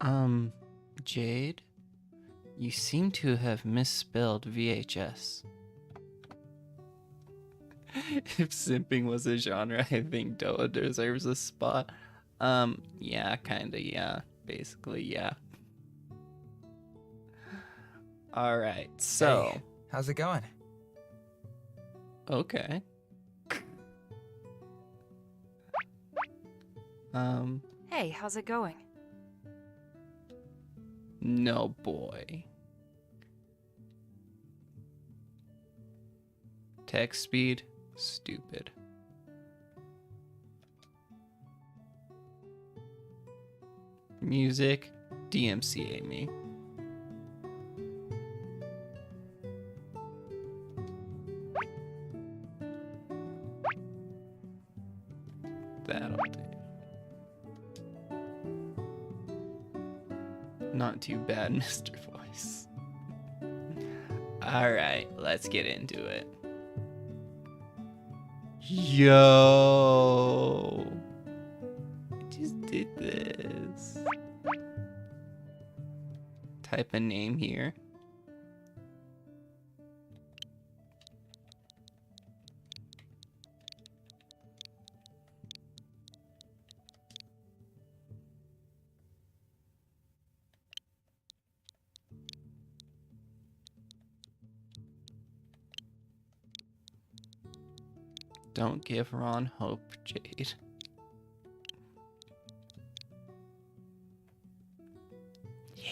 Um, Jade, you seem to have misspelled VHS. If simping was a genre, I think Doa deserves a spot. Yeah, kinda, yeah. Basically, yeah. Alright, so. Hey, how's it going? Okay. Hey, how's it going? No boy. Text speed, stupid. Music, DMCA me. That'll do. Not too bad, Mr. Voice. Alright, let's get into it. Yo! I just did this. Type a name here. Don't give Ron hope, Jade. Yeah.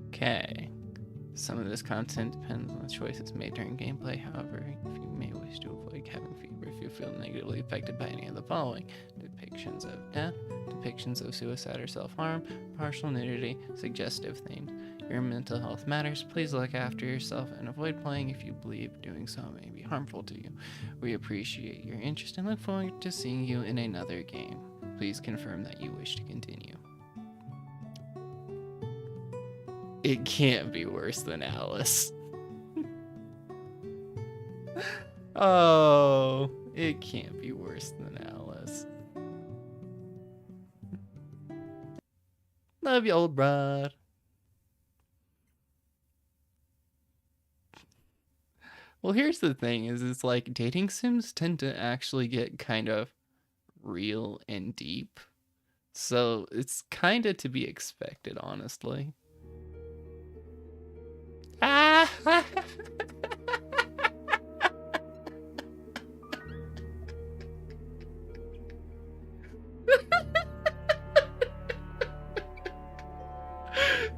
Okay. Some of this content depends on the choices made during gameplay. However, if you may wish to avoid cabin fever if you feel negatively affected by any of the following: depictions of death, depictions of suicide or self-harm, partial nudity, suggestive themes. Your mental health matters. Please look after yourself and avoid playing if you believe doing so may be harmful to you. We appreciate your interest and look forward to seeing you in another game. Please confirm that you wish to continue. It can't be worse than Alice. Oh, it can't be worse than Alice. Love you, old broad. Well, here's the thing is it's like dating sims tend to actually get kind of real and deep. So it's kind of to be expected, honestly. Ah!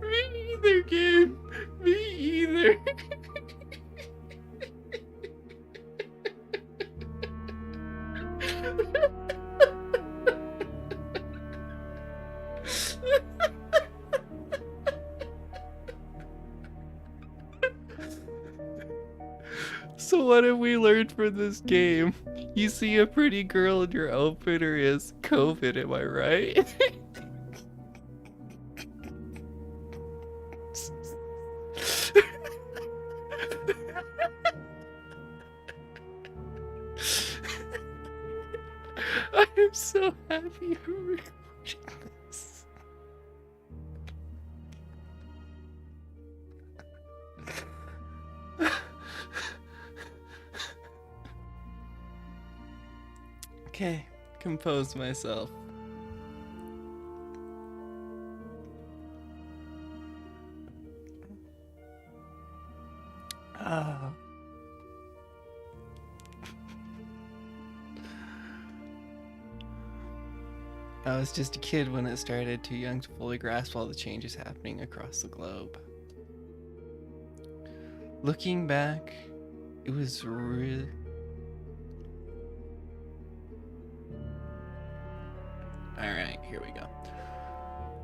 Me either, game. Me either. So what have we learned from this game? You see a pretty girl and your opener is COVID, am I right? I am so happy we're recording this. Okay, compose myself. Ah. I was just a kid when it started, too young to fully grasp all the changes happening across the globe. Looking back, it was really... Alright, here we go.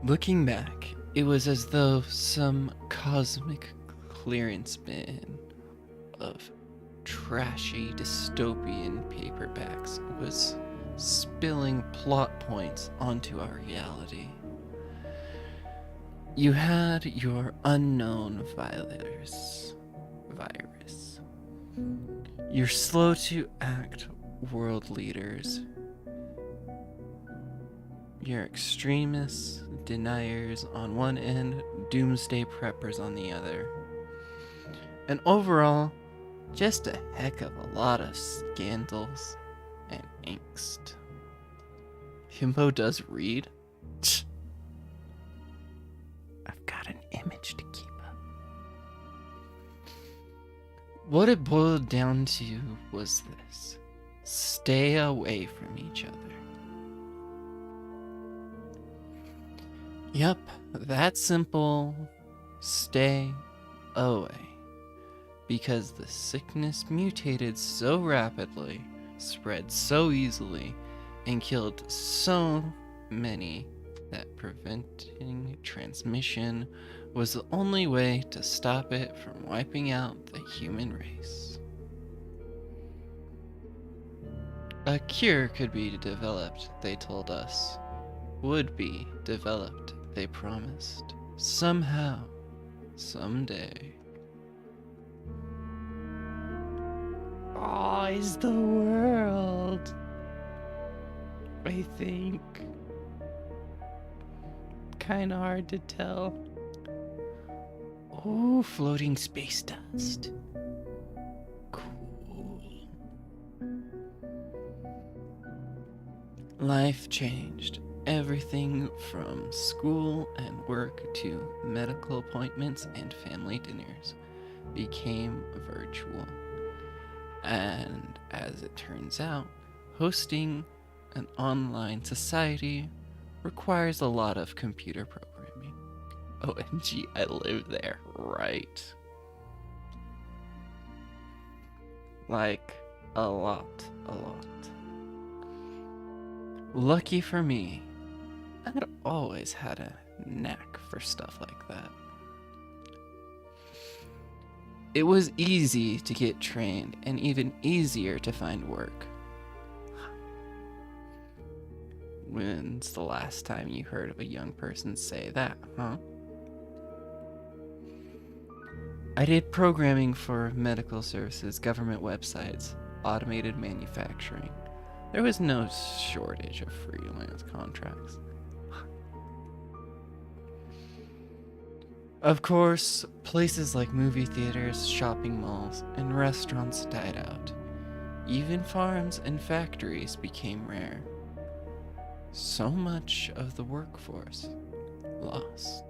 Looking back, it was as though some cosmic clearance bin of trashy dystopian paperbacks was spilling plot points onto our reality. You had your unknown virus. You're slow to act, world leaders. You're extremists, deniers on one end, doomsday preppers on the other. And overall, just a heck of a lot of scandals and angst. Himbo does read? I've got an image to keep up. What it boiled down to was this: stay away from each other. Yep, that simple. Stay away. Because the sickness mutated so rapidly, spread so easily, and killed so many that preventing transmission was the only way to stop it from wiping out the human race. A cure could be developed, they told us. Would be developed, they promised. Somehow, someday. Oh, is the world, I think. Kinda hard to tell. Oh, floating space dust. Cool. Life changed. Everything from school and work to medical appointments and family dinners became virtual. And as it turns out, hosting an online society requires a lot of computer programming. OMG, I live there, right? Like, a lot. Lucky for me, I'd always had a knack for stuff like that. It was easy to get trained and even easier to find work. When's the last time you heard of a young person say that, huh? I did programming for medical services, government websites, automated manufacturing. There was no shortage of freelance contracts. Of course, places like movie theaters, shopping malls, and restaurants died out. Even farms and factories became rare. So much of the workforce lost.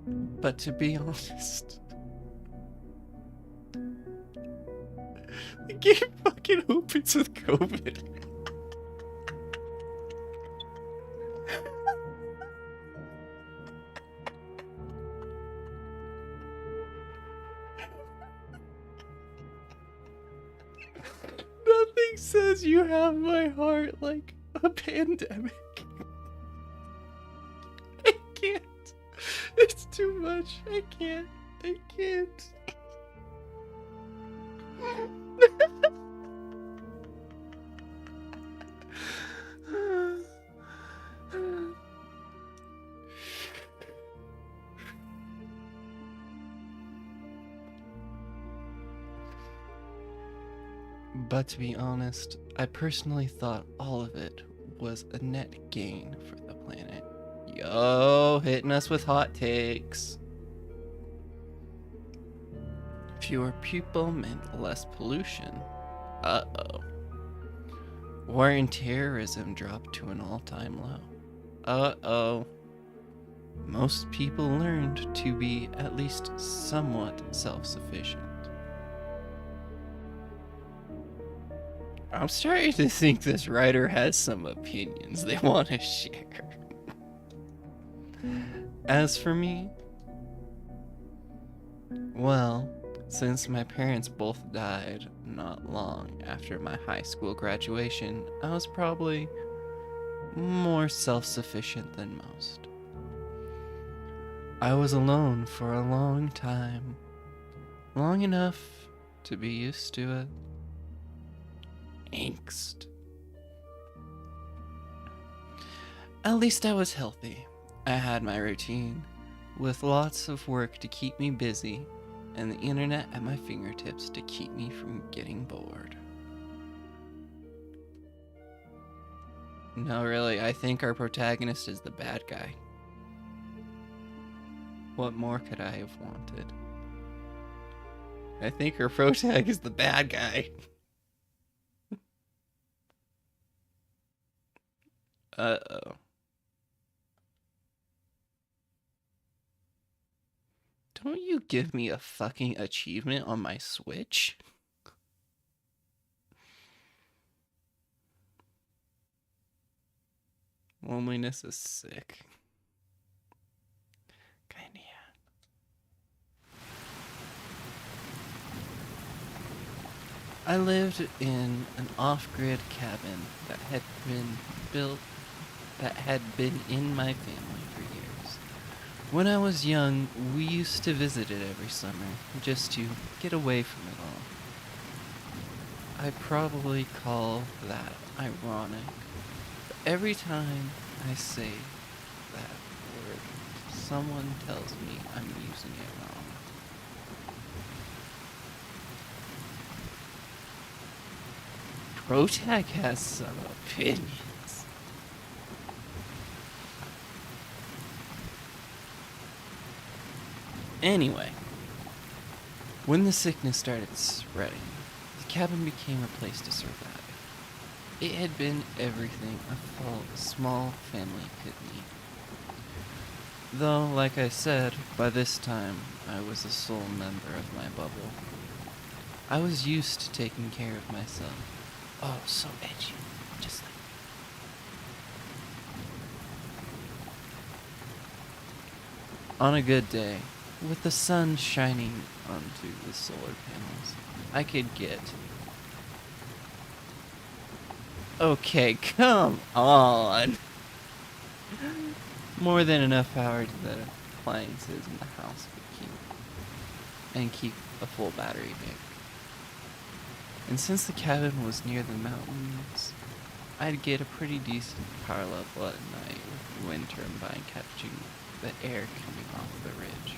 But to be honest, the game fucking opens with COVID. Nothing says you have my heart like a pandemic. I can't. It's too much. I can't. But to be honest, I personally thought all of it was a net gain for the planet. Yo, hitting us with hot takes. Fewer people meant less pollution. Uh-oh. War and terrorism dropped to an all-time low. Uh-oh. Most people learned to be at least somewhat self-sufficient. I'm starting to think this writer has some opinions they want to share. As for me, well, since my parents both died not long after my high school graduation, I was probably more self-sufficient than most. I was alone for a long time, long enough to be used to it. Angst. At least I was healthy. I had my routine, with lots of work to keep me busy, and the internet at my fingertips to keep me from getting bored. No, really, I think our protagonist is the bad guy. What more could I have wanted? I think our protag is the bad guy. Uh-oh. Don't you give me a fucking achievement on my Switch? Loneliness is sick. Kinda, yeah. I lived in an off-grid cabin that had been in my family for years. When I was young, we used to visit it every summer, just to get away from it all. I probably call that ironic, but every time I say that word, someone tells me I'm using it wrong. Protag has some opinions. Anyway, when the sickness started spreading, the cabin became a place to survive. It had been everything a small family could need. Though, like I said, by this time, I was the sole member of my bubble. I was used to taking care of myself. Oh, so edgy. Just like... On a good day, with the sun shining onto the solar panels, I could get... Okay, come on! More than enough power to the appliances in the house would keep a full battery bank. And since the cabin was near the mountains, I'd get a pretty decent power level at night with the wind turbine catching the air coming off the ridge.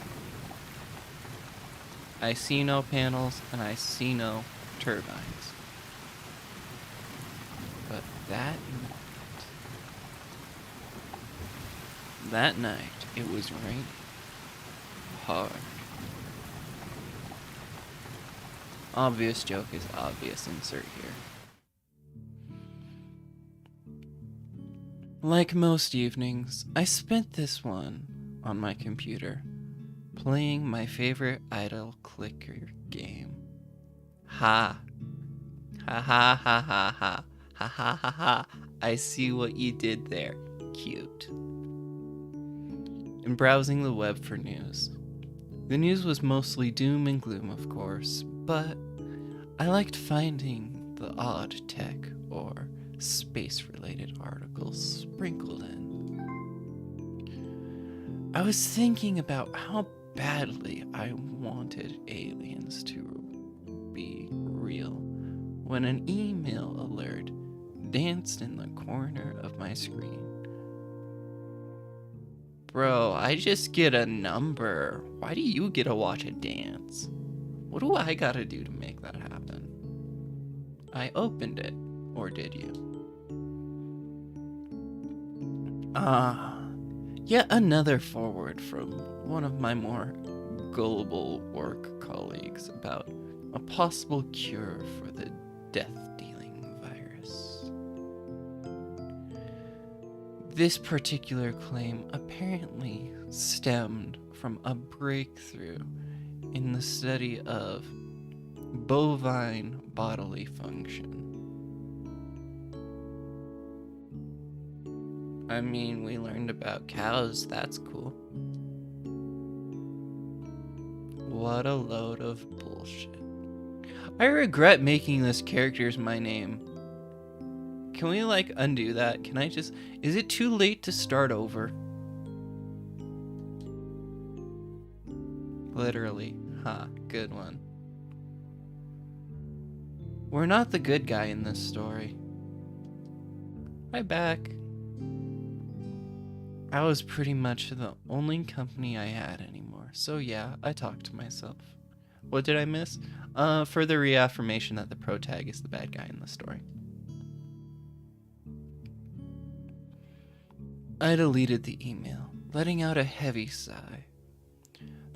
I see no panels and I see no turbines. But that night, it was raining hard. Obvious joke is obvious, insert here. Like most evenings, I spent this one on my computer, playing my favorite idle clicker game. Ha. Ha ha ha ha ha. Ha ha ha ha. I see what you did there. Cute. And browsing the web for news. The news was mostly doom and gloom, of course, but I liked finding the odd tech or space-related articles sprinkled in. I was thinking about how badly I wanted aliens to be real when an email alert danced in the corner of my screen. Bro, I just get a number. Why do you get to watch a dance? What do I gotta do to make that happen? I opened it, or did you? Yet another forward from one of my more gullible work colleagues about a possible cure for the death-dealing virus. This particular claim apparently stemmed from a breakthrough in the study of bovine bodily function. I mean, we learned about cows, that's cool. What a load of bullshit. I regret making this character as my name. Can we, undo that? Can I just... Is it too late to start over? Literally. Ha, good one. We're not the good guy in this story. Hi, back. I was pretty much the only company I had anymore, so yeah, I talked to myself. What did I miss? Further reaffirmation that the protag is the bad guy in the story. I deleted the email, letting out a heavy sigh.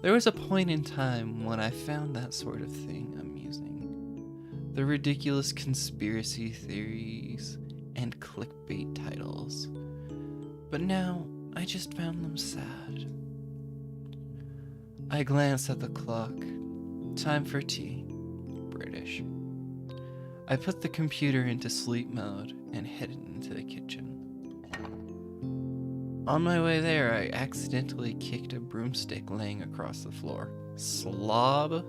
There was a point in time when I found that sort of thing amusing. The ridiculous conspiracy theories and clickbait titles. But now, I just found them sad. I glanced at the clock. Time for tea. British. I put the computer into sleep mode and headed into the kitchen. On my way there, I accidentally kicked a broomstick laying across the floor. Slob?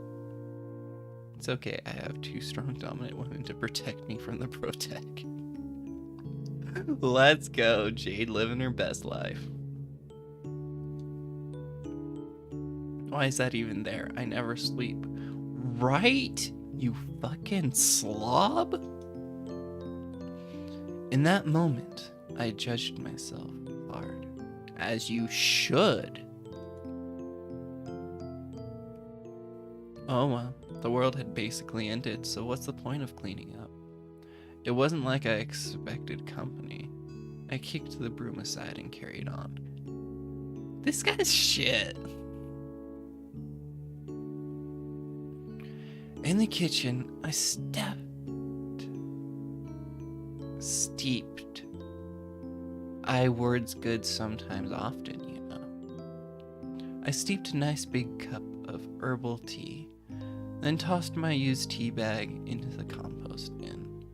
It's okay, I have two strong dominant women to protect me from the protec. Let's go, Jade living her best life. Why is that even there? I never sleep. Right? You fucking slob? In that moment, I judged myself hard. As you should. Oh well, the world had basically ended, so what's the point of cleaning up? It wasn't like I expected company. I kicked the broom aside and carried on. This guy's shit. In the kitchen, I steeped. Words good sometimes often, you know. I steeped a nice big cup of herbal tea, then tossed my used tea bag into the compost bin.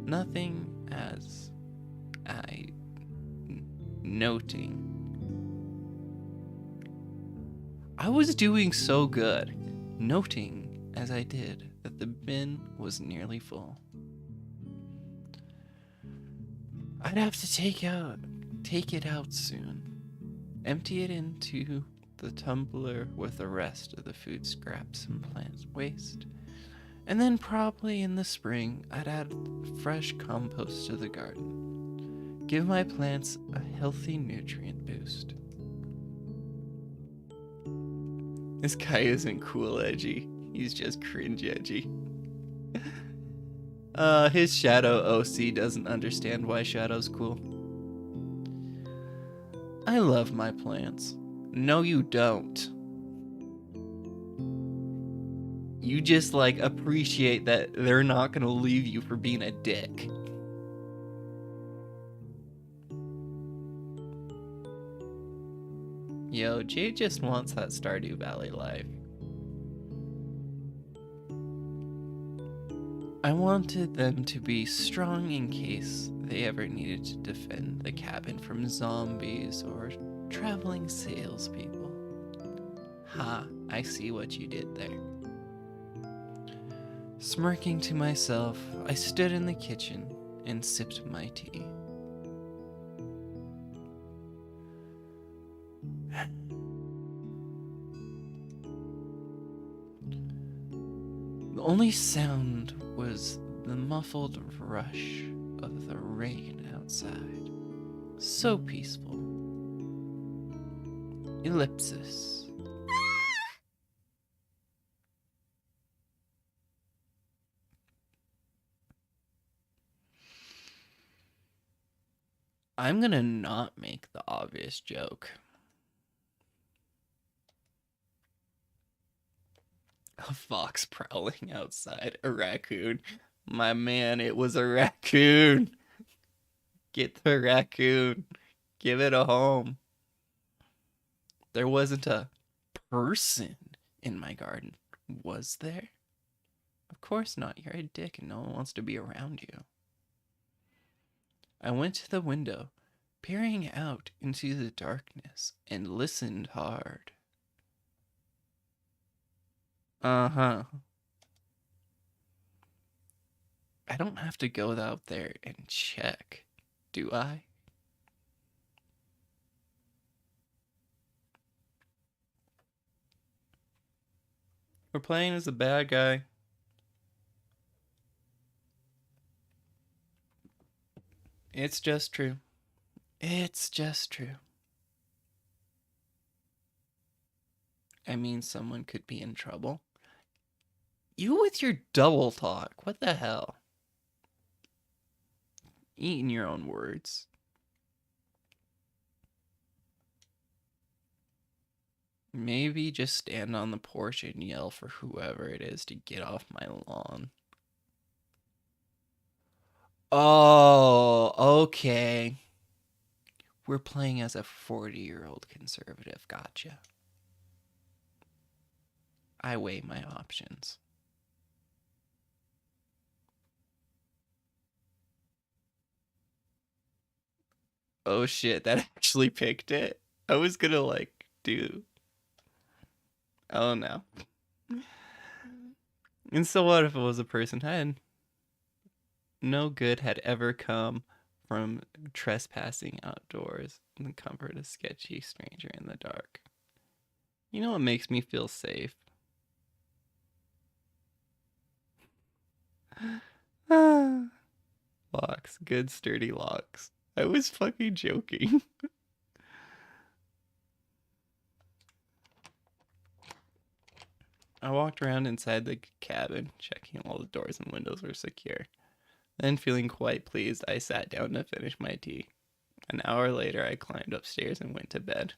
Nothing as noting. I was doing so good, noting as I did that the bin was nearly full. I'd have to take it out soon. Empty it into the tumbler with the rest of the food scraps and plant waste. And then probably in the spring, I'd add fresh compost to the garden. Give my plants a healthy nutrient boost. This guy isn't cool edgy. He's just cringe edgy. His shadow OC doesn't understand why shadow's cool. I love my plants. No, you don't. You just, appreciate that they're not gonna leave you for being a dick. Yo, Jade just wants that Stardew Valley life. I wanted them to be strong in case they ever needed to defend the cabin from zombies or traveling salespeople. Ha, I see what you did there. Smirking to myself, I stood in the kitchen and sipped my tea. The only sound was the muffled rush of the rain outside. So peaceful. Ellipsis. I'm gonna not make the obvious joke. A fox prowling outside. A raccoon. My man, it was a raccoon. Get the raccoon. Give it a home. There wasn't a person in my garden, was there? Of course not. You're a dick and no one wants to be around you. I went to the window, peering out into the darkness, and listened hard. Uh-huh. I don't have to go out there and check, do I? We're playing as a bad guy. It's just true. It's just true. I mean, someone could be in trouble. You with your double talk. What the hell? Eating your own words. Maybe just stand on the porch and yell for whoever it is to get off my lawn. Oh, okay. We're playing as a 40-year-old conservative. Gotcha. I weigh my options. Oh shit, that actually picked it. I was gonna like do. Oh no. And so what if it was a person had no good had ever come from trespassing outdoors in the comfort of a sketchy stranger in the dark? You know what makes me feel safe? Locks. Good sturdy locks. I was fucking joking. I walked around inside the cabin, checking all the doors and windows were secure. Then, feeling quite pleased, I sat down to finish my tea. An hour later, I climbed upstairs and went to bed.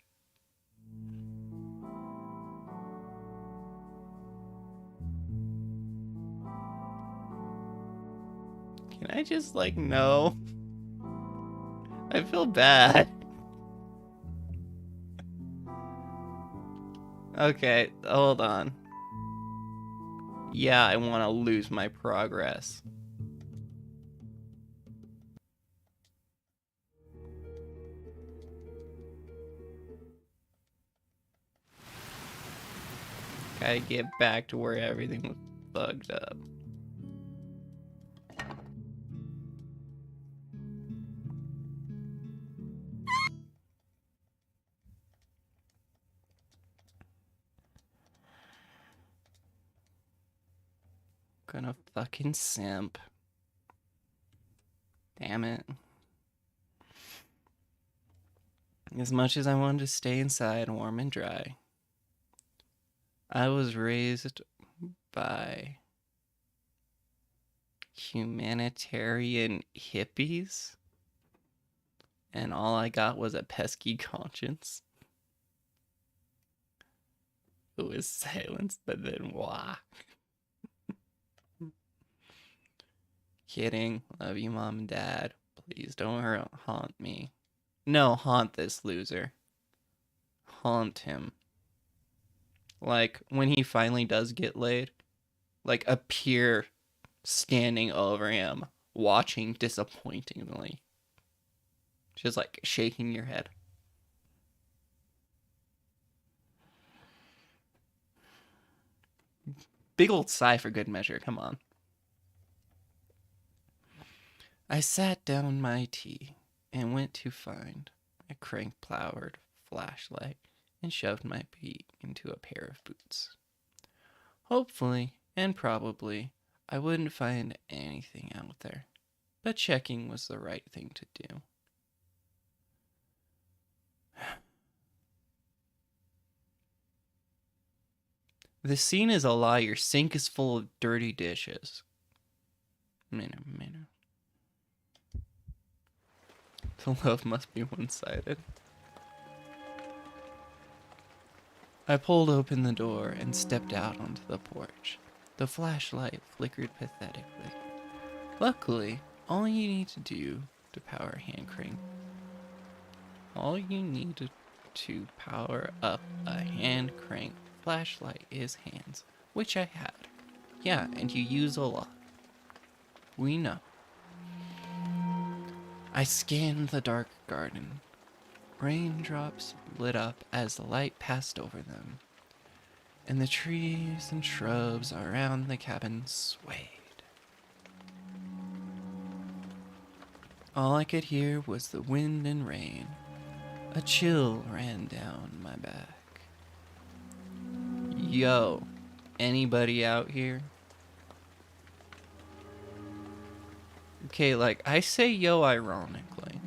Can I just, like, no? I feel bad. Okay, hold on. Yeah, I want to lose my progress. Gotta get back to where everything was bugged up. Gonna fucking simp. Damn it. As much as I wanted to stay inside warm and dry, I was raised by humanitarian hippies, and all I got was a pesky conscience. It was silence, but then wah. Kidding. Love you, Mom and Dad. Please don't haunt me. No, haunt this loser. Haunt him. Like, when he finally does get laid, like, appear standing over him, watching disappointingly. Just, like, shaking your head. Big old sigh for good measure, come on. I sat down my tea and went to find a crank-powered flashlight and shoved my feet into a pair of boots. Hopefully, and probably, I wouldn't find anything out there, but checking was the right thing to do. The scene is a lie. Your sink is full of dirty dishes. Minna. The love must be one-sided. I pulled open the door and stepped out onto the porch. The flashlight flickered pathetically. Luckily, all you need to do to power hand crank. All you need to power up a hand crank flashlight is hands, which I had. Yeah, and you use a lot. We know. I scanned the dark garden. Raindrops lit up as the light passed over them, and the trees and shrubs around the cabin swayed. All I could hear was the wind and rain. A chill ran down my back. Yo, anybody out here? Okay, like, I say yo ironically.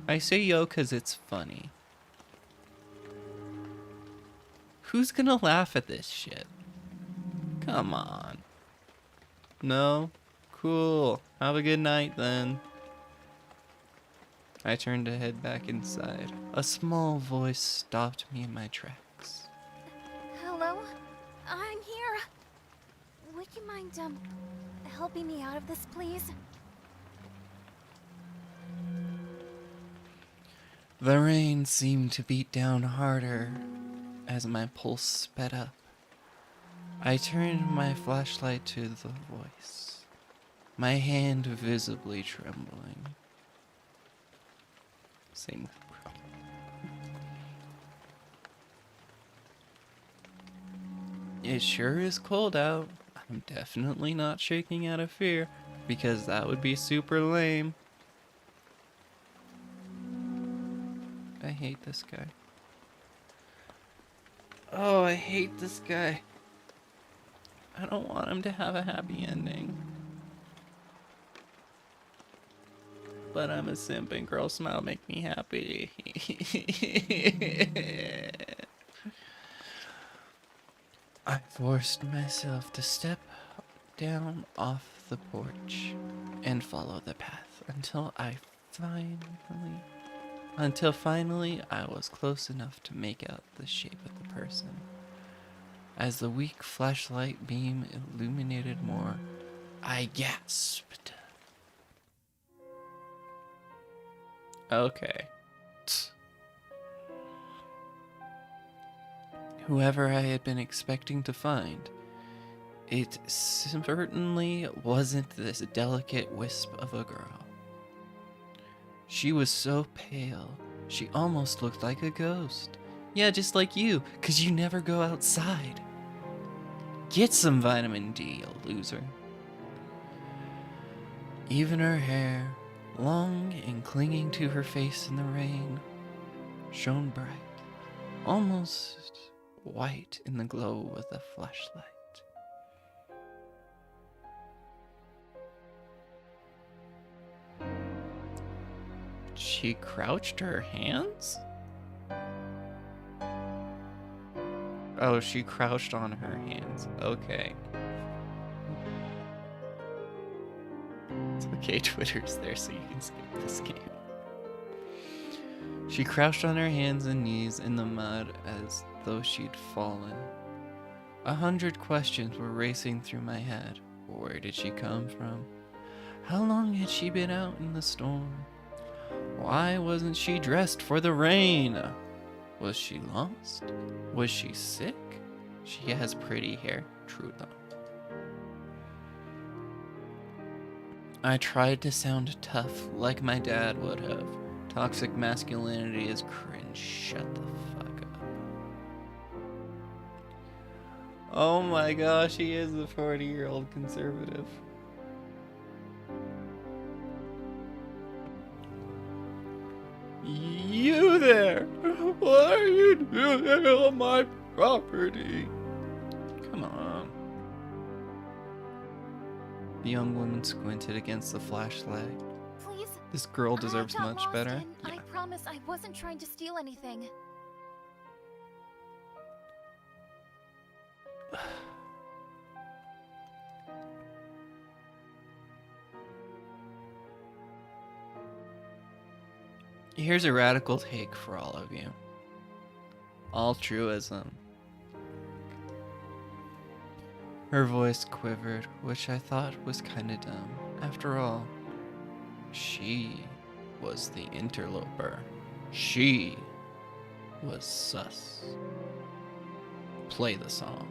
I say yo because it's funny. Who's gonna laugh at this shit? Come on. No? Cool. Have a good night then. I turned to head back inside. A small voice stopped me in my tracks. Hello? I'm here. Would you mind, helping me out of this, please? The rain seemed to beat down harder as my pulse sped up. I turned my flashlight to the voice, my hand visibly trembling. Same. It sure is cold out. I'm definitely not shaking out of fear, because that would be super lame. I hate this guy. Oh, I hate this guy. I don't want him to have a happy ending. But I'm a simp and girl smile make me happy. I forced myself to step down off the porch and follow the path until finally I was close enough to make out the shape of the person. As the weak flashlight beam illuminated more, I gasped. Okay. Whoever I had been expecting to find, it certainly wasn't this delicate wisp of a girl. She was so pale, she almost looked like a ghost. Yeah, just like you, 'cause you never go outside. Get some vitamin D, you loser. Even her hair, long and clinging to her face in the rain, shone bright, almost white in the glow of the flashlight. She crouched her hands? Oh, she crouched on her hands. Okay. It's okay, Twitter's there so you can skip this game. She crouched on her hands and knees in the mud as though she'd fallen. 100 questions were racing through my head. Where did she come from? How long had she been out in the storm? Why wasn't she dressed for the rain? Was she lost? Was she sick? She has pretty hair, true though. I tried to sound tough like my dad would have. Toxic masculinity is cringe. Shut the fuck up. Oh my gosh, he is a 40-year-old conservative. You there! What are you doing on my property? Come on. The young woman squinted against the flashlight. Please? This girl deserves I got much lost better. and Yeah. I promise I wasn't trying to steal anything. Here's a radical take for all of you. Altruism. Her voice quivered, which I thought was kinda dumb. After all, she was the interloper. She was sus. Play the song.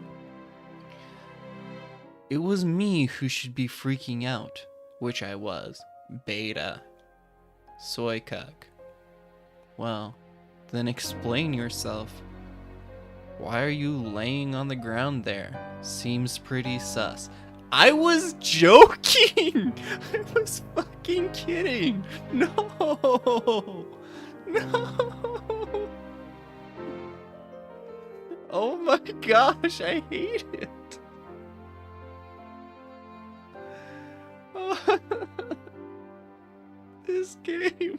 It was me who should be freaking out, which I was. Beta. Soy cuck. Well, then explain yourself. Why are you laying on the ground there? Seems pretty sus. I was joking! I was fucking kidding! No! No! Oh my gosh, I hate it! This game.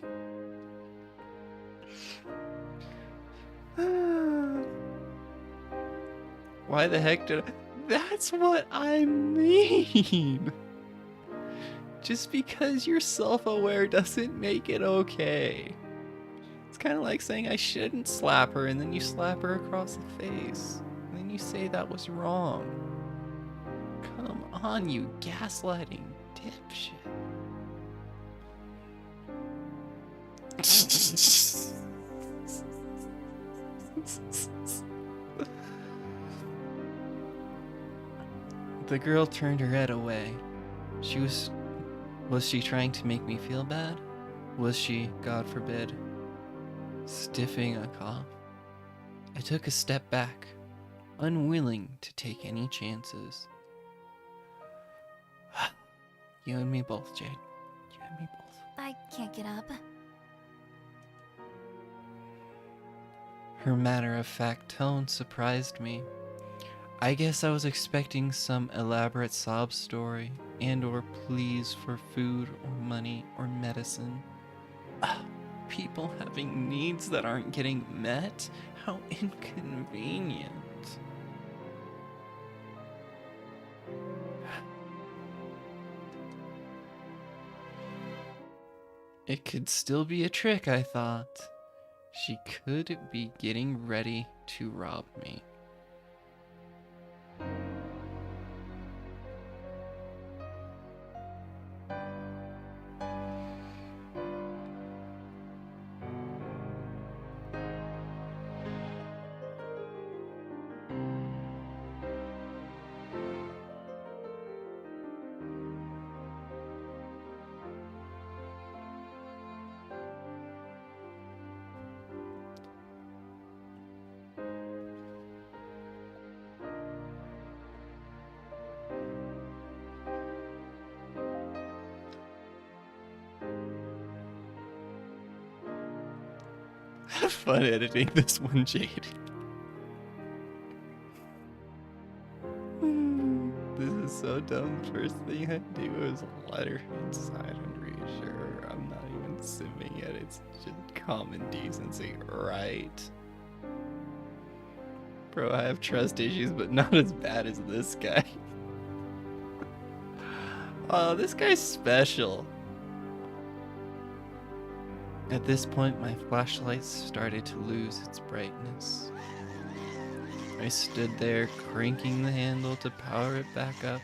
Why the heck did I... That's what I mean! Just because you're self-aware doesn't make it okay. It's kind of like saying I shouldn't slap her, and then you slap her across the face. And then you say that was wrong. Come on, you gaslighting dipshit. The girl turned her head away. Was she trying to make me feel bad? Was she, God forbid, stiffing a cough? I took a step back, unwilling to take any chances. You and me both, Jade. You and me both. I can't get up. Her matter-of-fact tone surprised me. I guess I was expecting some elaborate sob story and or pleas for food or money or medicine. People having needs that aren't getting met? How inconvenient. It could still be a trick, I thought. She could be getting ready to rob me. Have fun editing this one, Jade. This is so dumb. First thing I do is let her inside and reassure her I'm not even simping yet. It's just common decency, right? Bro, I have trust issues, but not as bad as this guy. Oh, this guy's special. At this point, my flashlight started to lose its brightness. I stood there, cranking the handle to power it back up.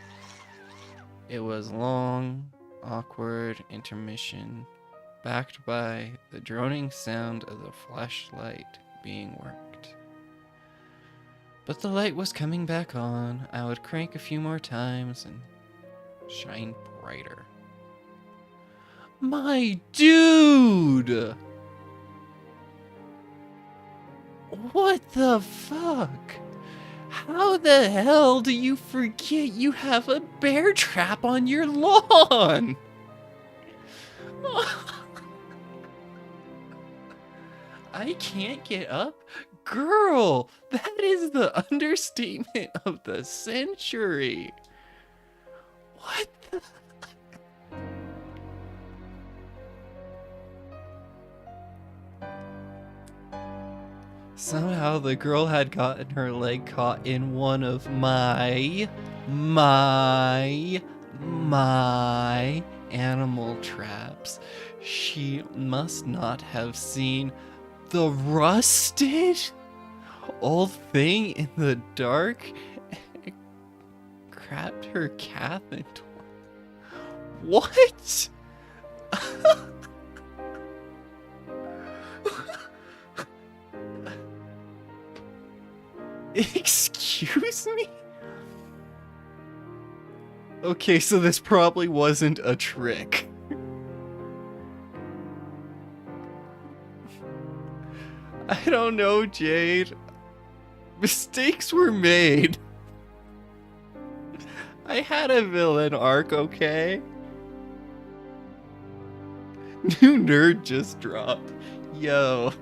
It was long, awkward intermission, backed by the droning sound of the flashlight being worked. But the light was coming back on. I would crank a few more times and shine brighter. My dude! What the fuck? How the hell do you forget you have a bear trap on your lawn? I can't get up? Girl, that is the understatement of the century. What the... Somehow the girl had gotten her leg caught in one of my animal traps. She must not have seen the rusted old thing in the dark and grabbed her calf and what? Excuse me? Okay, so this probably wasn't a trick. I don't know, Jade. Mistakes were made. I had a villain arc, okay? New nerd just dropped. Yo.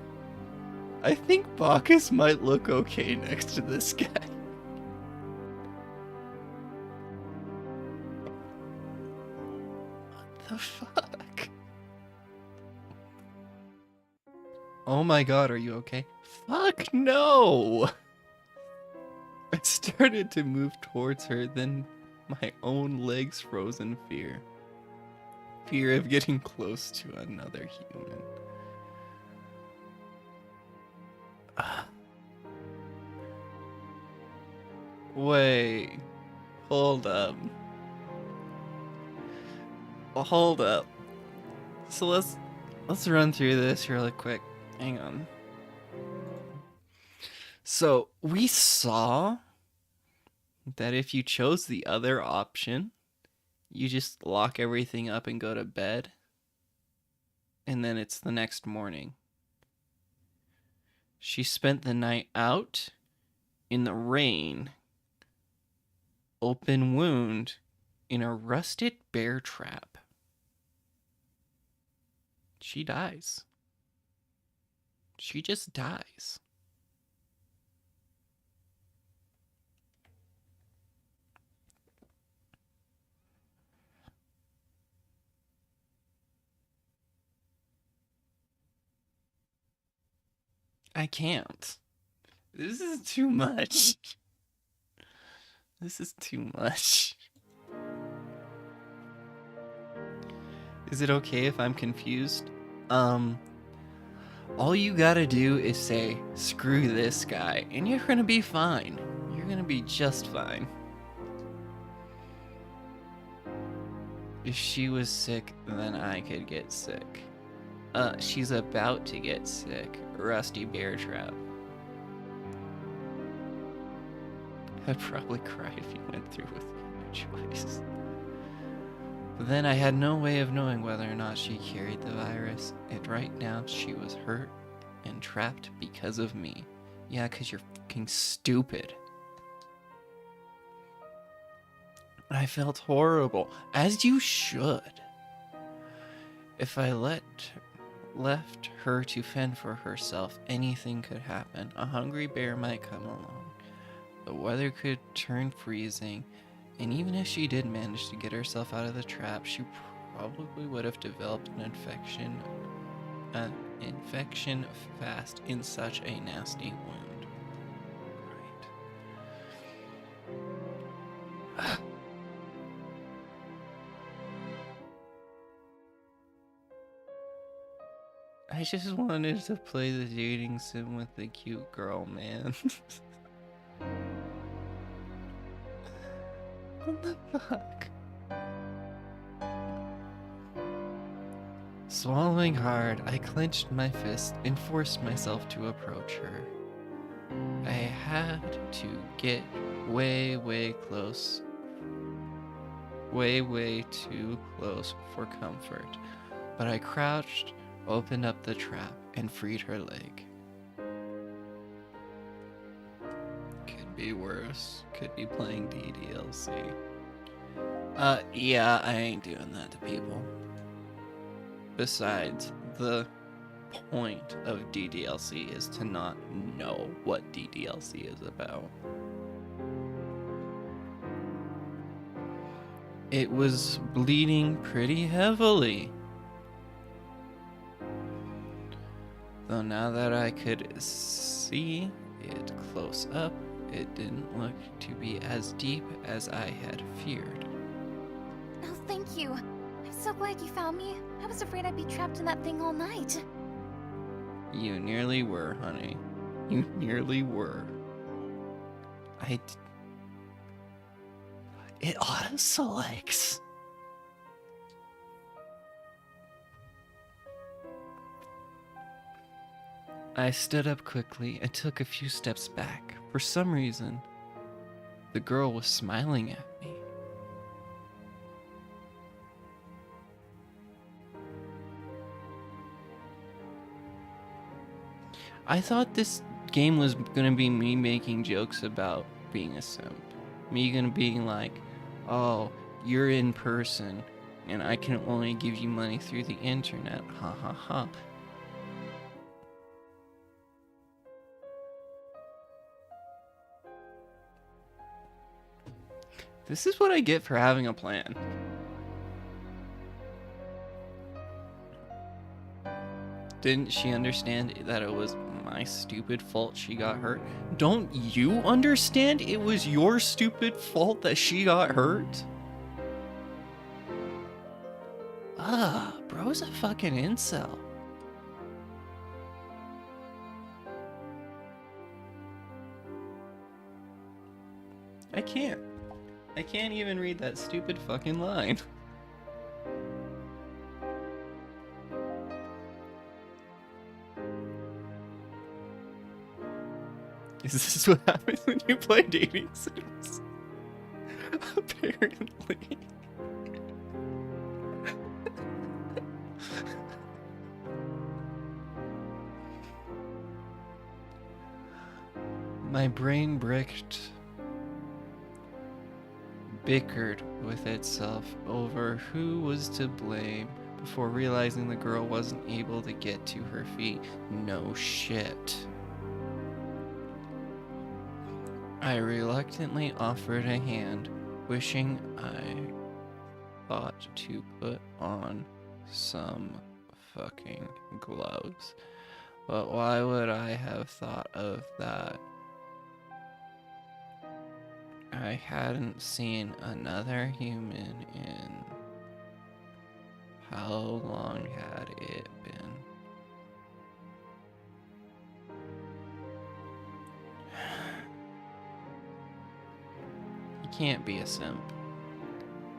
I think Bacchus might look okay next to this guy. What the fuck? Oh my god, are you okay? Fuck no! I started to move towards her, then my own legs froze in fear. Fear of getting close to another human. Wait. Hold up. Hold up. So let's run through this really quick. Hang on. So we saw that if you chose the other option, you just lock everything up and go to bed, and then it's the next morning. She spent the night out in the rain, open wound, in a rusted bear trap. She dies. She just dies. I can't. This is too much. This is too much. Is it okay if I'm confused? All you gotta do is say, screw this guy, and you're gonna be fine. You're gonna be just fine. If she was sick, then I could get sick. She's about to get sick. Rusty bear trap. I'd probably cry if you went through with your choice. But then I had no way of knowing whether or not she carried the virus. And right now, she was hurt and trapped because of me. Yeah, because you're fucking stupid. I felt horrible, as you should. If I left her to fend for herself, anything could happen. A hungry bear might come along. The weather could turn freezing, and even if she did manage to get herself out of the trap, she probably would have developed an infection fast in such a nasty wound. Right. I just wanted to play the dating sim with the cute girl, man. What the fuck? Swallowing hard, I clenched my fist and forced myself to approach her. I had to get way close. Way too close for comfort. But I crouched, opened up the trap, and freed her leg. Could be worse. Could be playing DDLC. Yeah, I ain't doing that to people. Besides, the point of DDLC is to not know what DDLC is about. It was bleeding pretty heavily. Though now that I could see it close up, it didn't look to be as deep as I had feared. Oh, thank you. I'm so glad you found me. I was afraid I'd be trapped in that thing all night. You nearly were, honey. You nearly were. It auto-selects. I stood up quickly and took a few steps back. For some reason, the girl was smiling at me. I thought this game was gonna be me making jokes about being a simp. Me gonna being like, oh, you're in person, and I can only give you money through the internet. Ha ha ha. This is what I get for having a plan. Didn't she understand that it was my stupid fault she got hurt? Don't you understand it was your stupid fault that she got hurt? Bro's a fucking incel. I can't even read that stupid fucking line. Is this what happens when you play dating sims? Apparently. My brain bickered with itself over who was to blame before realizing the girl wasn't able to get to her feet. No shit. I reluctantly offered a hand, wishing I thought to put on some fucking gloves. But why would I have thought of that? I hadn't seen another human in... How long had it been? He can't be a simp.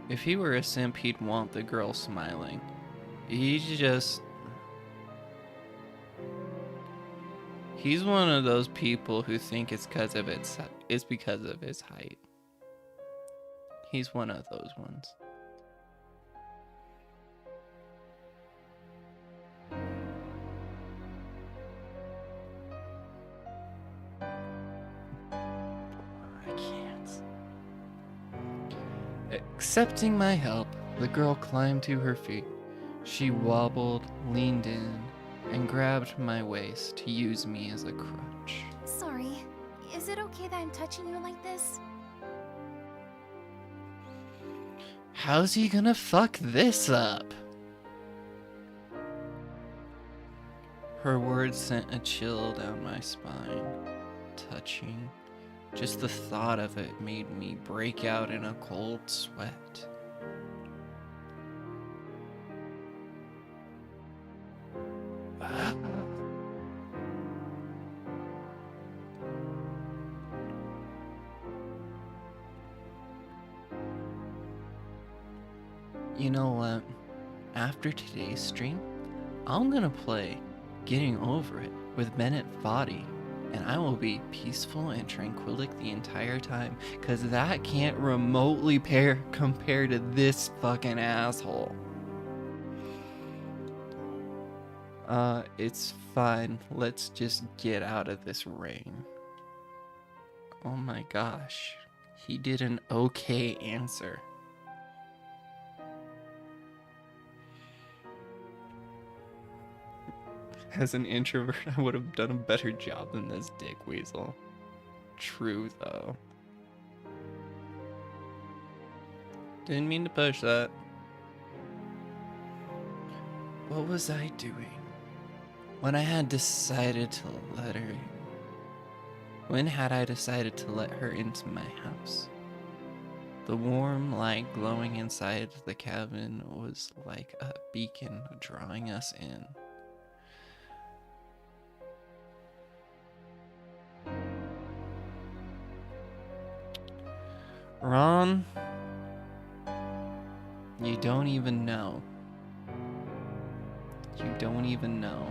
If he were a simp, he'd want the girl smiling. He's one of those people who think it's because of his height. He's one of those ones. I can't. Accepting my help, the girl climbed to her feet. She wobbled, leaned in, and grabbed my waist to use me as a crutch. Sorry. Is it okay that I'm touching you like this? How's he gonna fuck this up? Her words sent a chill down my spine. Touching. Just the thought of it made me break out in a cold sweat. You know what? After today's stream, I'm gonna play Getting Over It with Bennett Foddy, and I will be peaceful and tranquilic the entire time, cause that can't remotely compare to this fucking asshole. It's fine. Let's just get out of this rain. Oh my gosh. He did an okay answer. As an introvert, I would have done a better job than this dick weasel. True, though. Didn't mean to push that. What was I doing? When had I decided to let her into my house? The warm light glowing inside the cabin was like a beacon drawing us in. Ron, you don't even know. You don't even know.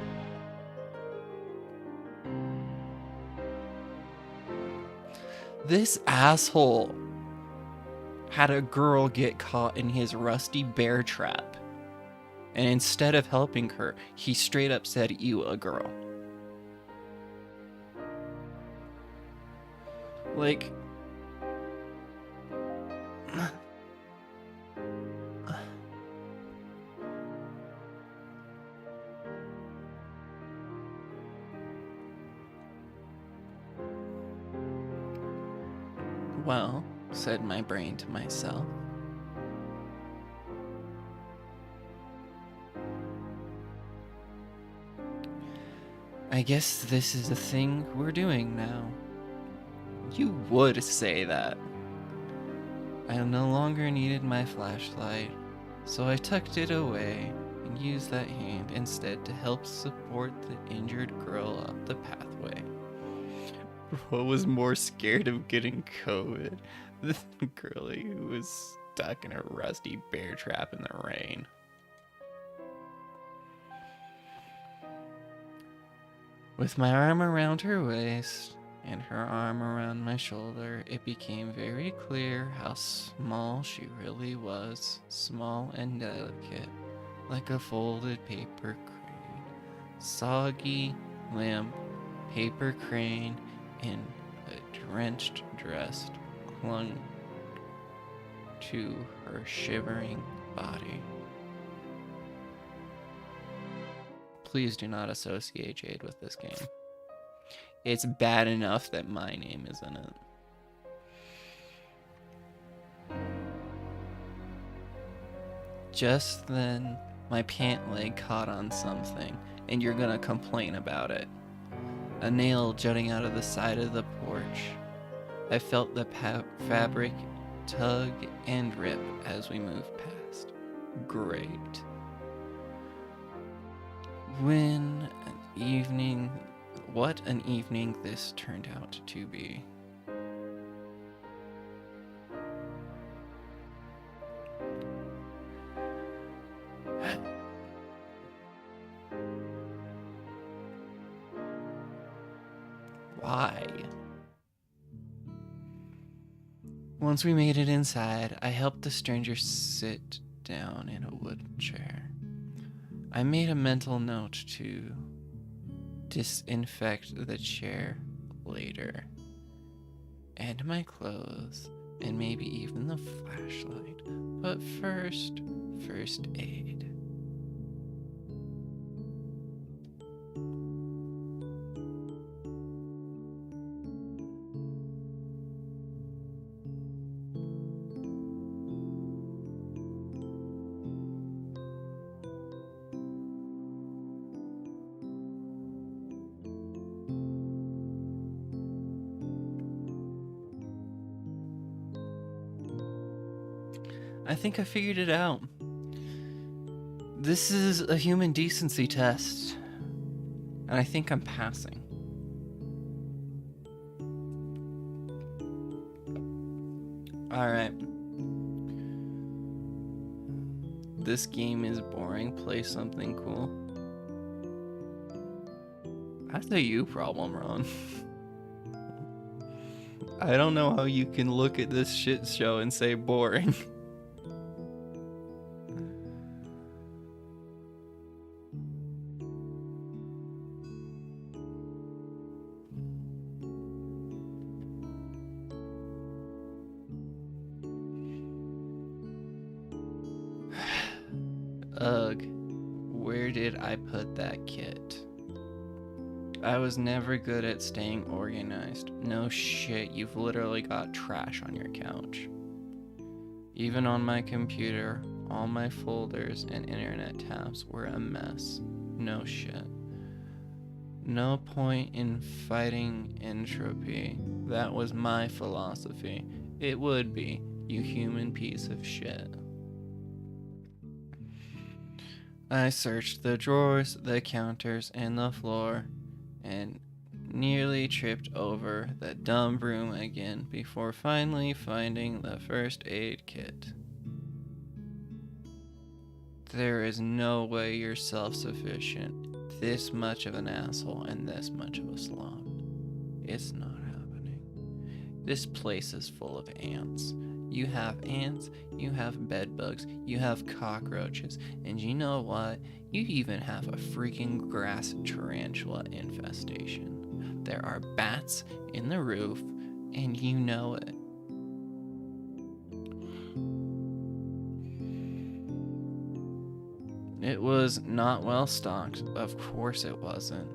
This asshole had a girl get caught in his rusty bear trap. And instead of helping her, he straight up said, "You a girl." Like... Well, said my brain to myself, I guess this is the thing we're doing now. You would say that. I no longer needed my flashlight, so I tucked it away and used that hand instead to help support the injured girl up the pathway. What was more scared of getting COVID? The girlie who was stuck in a rusty bear trap in the rain. With my arm around her waist and her arm around my shoulder, it became very clear how small she really was, small and delicate, like a folded paper crane. Soggy, limp, paper crane in a drenched dress clung to her shivering body. Please do not associate Jade with this game. It's bad enough that my name is in it. Just then, my pant leg caught on something, and you're gonna complain about it. A nail jutting out of the side of the porch. I felt the fabric tug and rip as we moved past. Great. What an evening this turned out to be. Why? Once we made it inside, I helped the stranger sit down in a wooden chair. I made a mental note to disinfect the chair later, and my clothes, and maybe even the flashlight. But first aid. I think I figured it out. This is a human decency test, and I think I'm passing. Alright. This game is boring. Play something cool. That's a you problem, Ron. I don't know how you can look at this shit show and say boring. Ugh, where did I put that kit? I was never good at staying organized. No shit, you've literally got trash on your couch. Even on my computer, all my folders and internet tabs were a mess. No shit. No point in fighting entropy. That was my philosophy. It would be, you human piece of shit. I searched the drawers, the counters, and the floor, and nearly tripped over the dumb broom again before finally finding the first aid kit. There is no way you're self-sufficient, this much of an asshole, and this much of a slob. It's not happening. This place is full of ants. You have ants, you have bedbugs, you have cockroaches, and you know what? You even have a freaking grass tarantula infestation. There are bats in the roof, and you know it. It was not well stocked, of course it wasn't,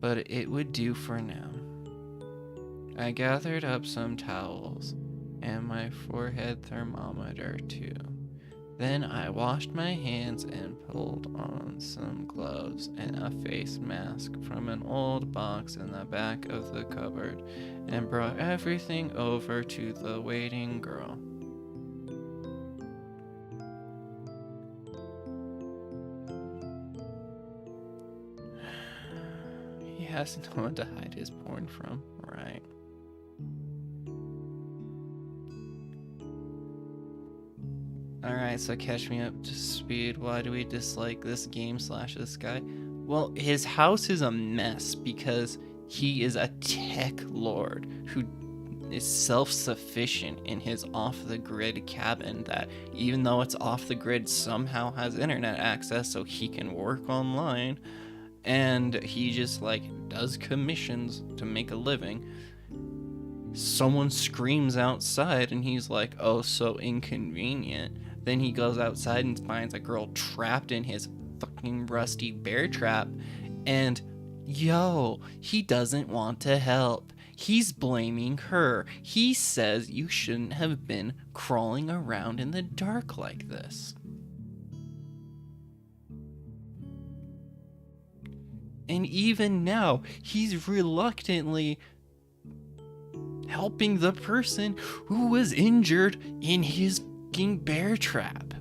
but it would do for now. I gathered up some towels and my forehead thermometer too. Then I washed my hands and pulled on some gloves and a face mask from an old box in the back of the cupboard and brought everything over to the waiting girl. He has no one to hide his porn from, right? Alright, so catch me up to speed. Why do we dislike this game / this guy? Well, his house is a mess because he is a tech lord who is self-sufficient in his off-the-grid cabin that, even though it's off the grid, somehow has internet access so he can work online. And he just like does commissions to make a living. Someone screams outside and he's like, oh, so inconvenient. Then he goes outside and finds a girl trapped in his fucking rusty bear trap. And yo, he doesn't want to help. He's blaming her. He says you shouldn't have been crawling around in the dark like this. And even now, he's reluctantly helping the person who was injured in his fucking bear trap.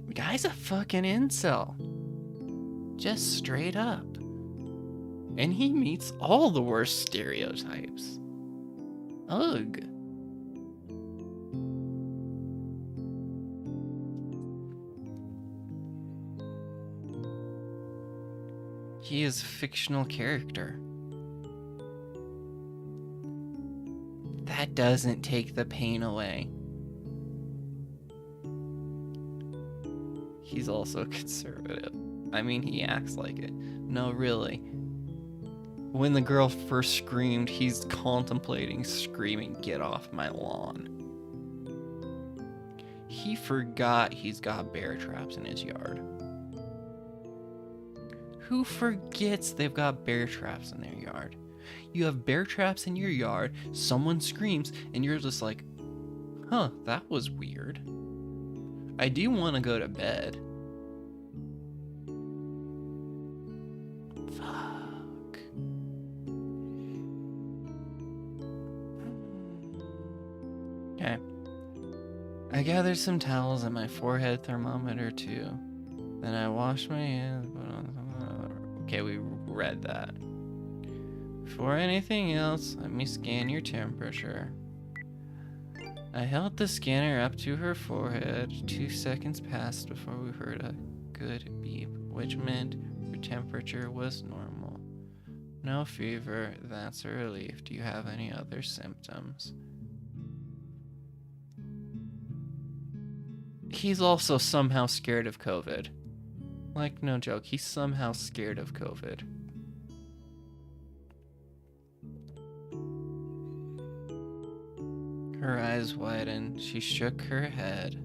The guy's a fucking incel. Just straight up. And he meets all the worst stereotypes. Ugh. He is a fictional character. That doesn't take the pain away. He's also conservative. I mean, he acts like it. No, really. When the girl first screamed, he's contemplating screaming, "Get off my lawn." He forgot he's got bear traps in his yard. Who forgets they've got bear traps in their yard? You have bear traps in your yard, someone screams, and you're just like, huh, that was weird. I do want to go to bed. Fuck. Okay. I gathered some towels and my forehead thermometer too. Then I washed my hands, put on some... Okay, we read that. Before anything else, let me scan your temperature. I held the scanner up to her forehead. 2 seconds passed before we heard a good beep, which meant her temperature was normal. No fever, that's a relief. Do you have any other symptoms? He's also somehow scared of COVID. Like, no joke, he's somehow scared of COVID. Her eyes widened. She shook her head.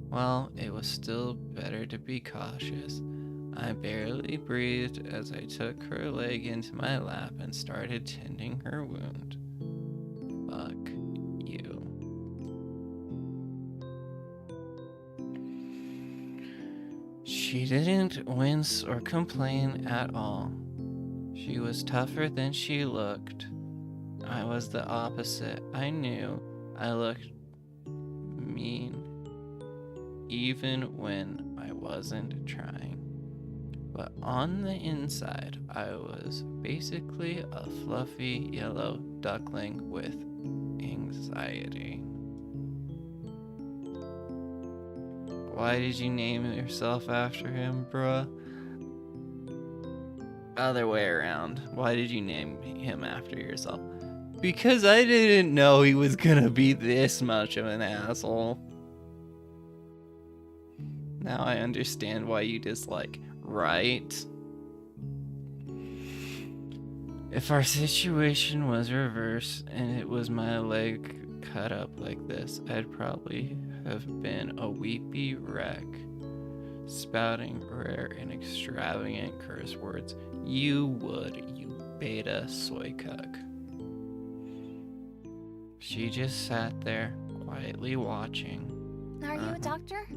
Well, it was still better to be cautious. I barely breathed as I took her leg into my lap and started tending her wound. Fuck you. She didn't wince or complain at all. She was tougher than she looked. I was the opposite. I knew I looked mean even when I wasn't trying. But on the inside, I was basically a fluffy yellow duckling with anxiety. Why did you name yourself after him, bruh? Other way around. Why did you name him after yourself? Because I didn't know he was gonna be this much of an asshole. Now I understand why you dislike, right? If our situation was reversed and it was my leg cut up like this, I'd probably have been a weepy wreck, spouting rare and extravagant curse words. You would, you beta soy cuck. She just sat there, quietly watching. Are you a doctor?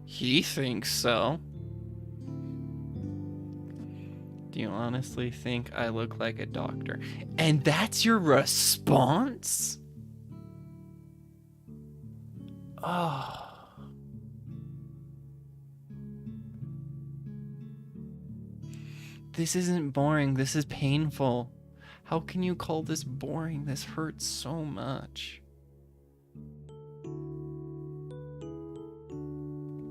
He thinks so. Do you honestly think I look like a doctor? And that's your response? Oh. This isn't boring. This is painful. How can you call this boring? This hurts so much.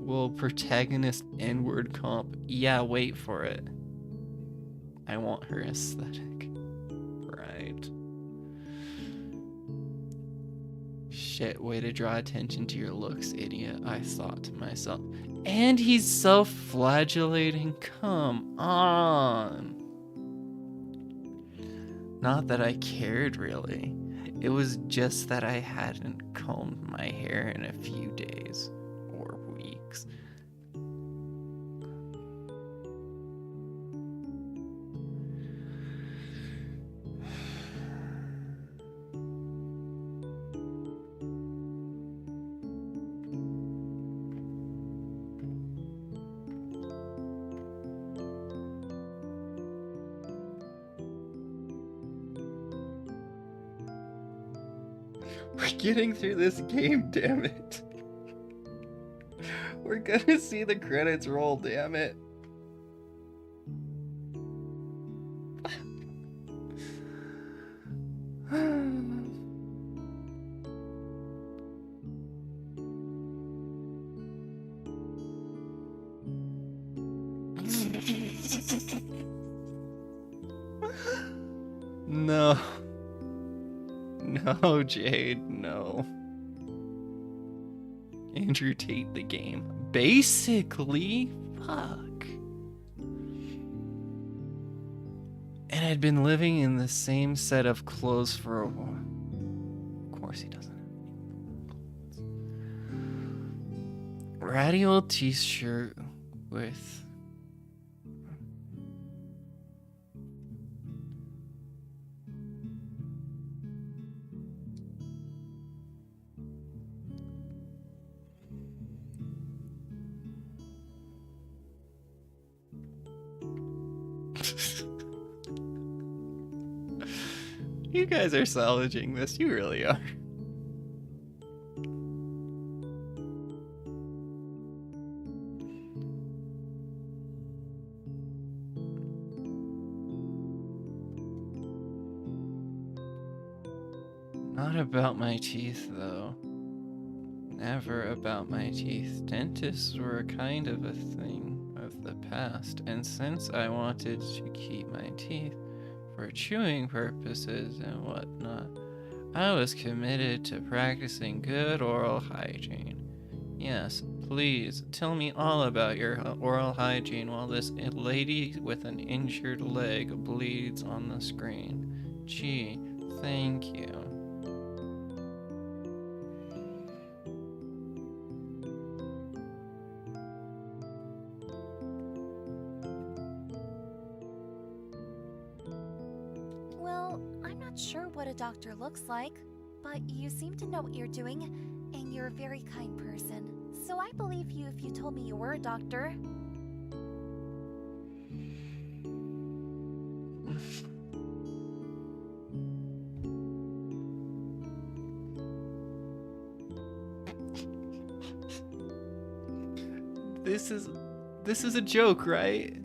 Well, protagonist N-word comp. Yeah, wait for it. I want her aesthetic. Right. Shit, way to draw attention to your looks, idiot, I thought to myself. And he's self-flagellating? Come on. Not that I cared, really. It was just that I hadn't combed my hair in a few days. Or weeks. We're getting through this game, damn it. We're gonna see the credits roll, damn it. No. No, Jade, no. Andrew Tate the game. Basically, fuck. And I'd been living in the same set of clothes for a while. Of course he doesn't have any clothes. Ratty old t-shirt with... You guys are salvaging this, you really are. Not about my teeth, though. Never about my teeth. Dentists were kind of a thing of the past, and since I wanted to keep my teeth for chewing purposes and whatnot, I was committed to practicing good oral hygiene. Yes, please tell me all about your oral hygiene while this lady with an injured leg bleeds on the screen. Gee, thank you. Well, I'm not sure what a doctor looks like, but you seem to know what you're doing, and you're a very kind person. So I believe you if you told me you were a doctor. This is a joke, right?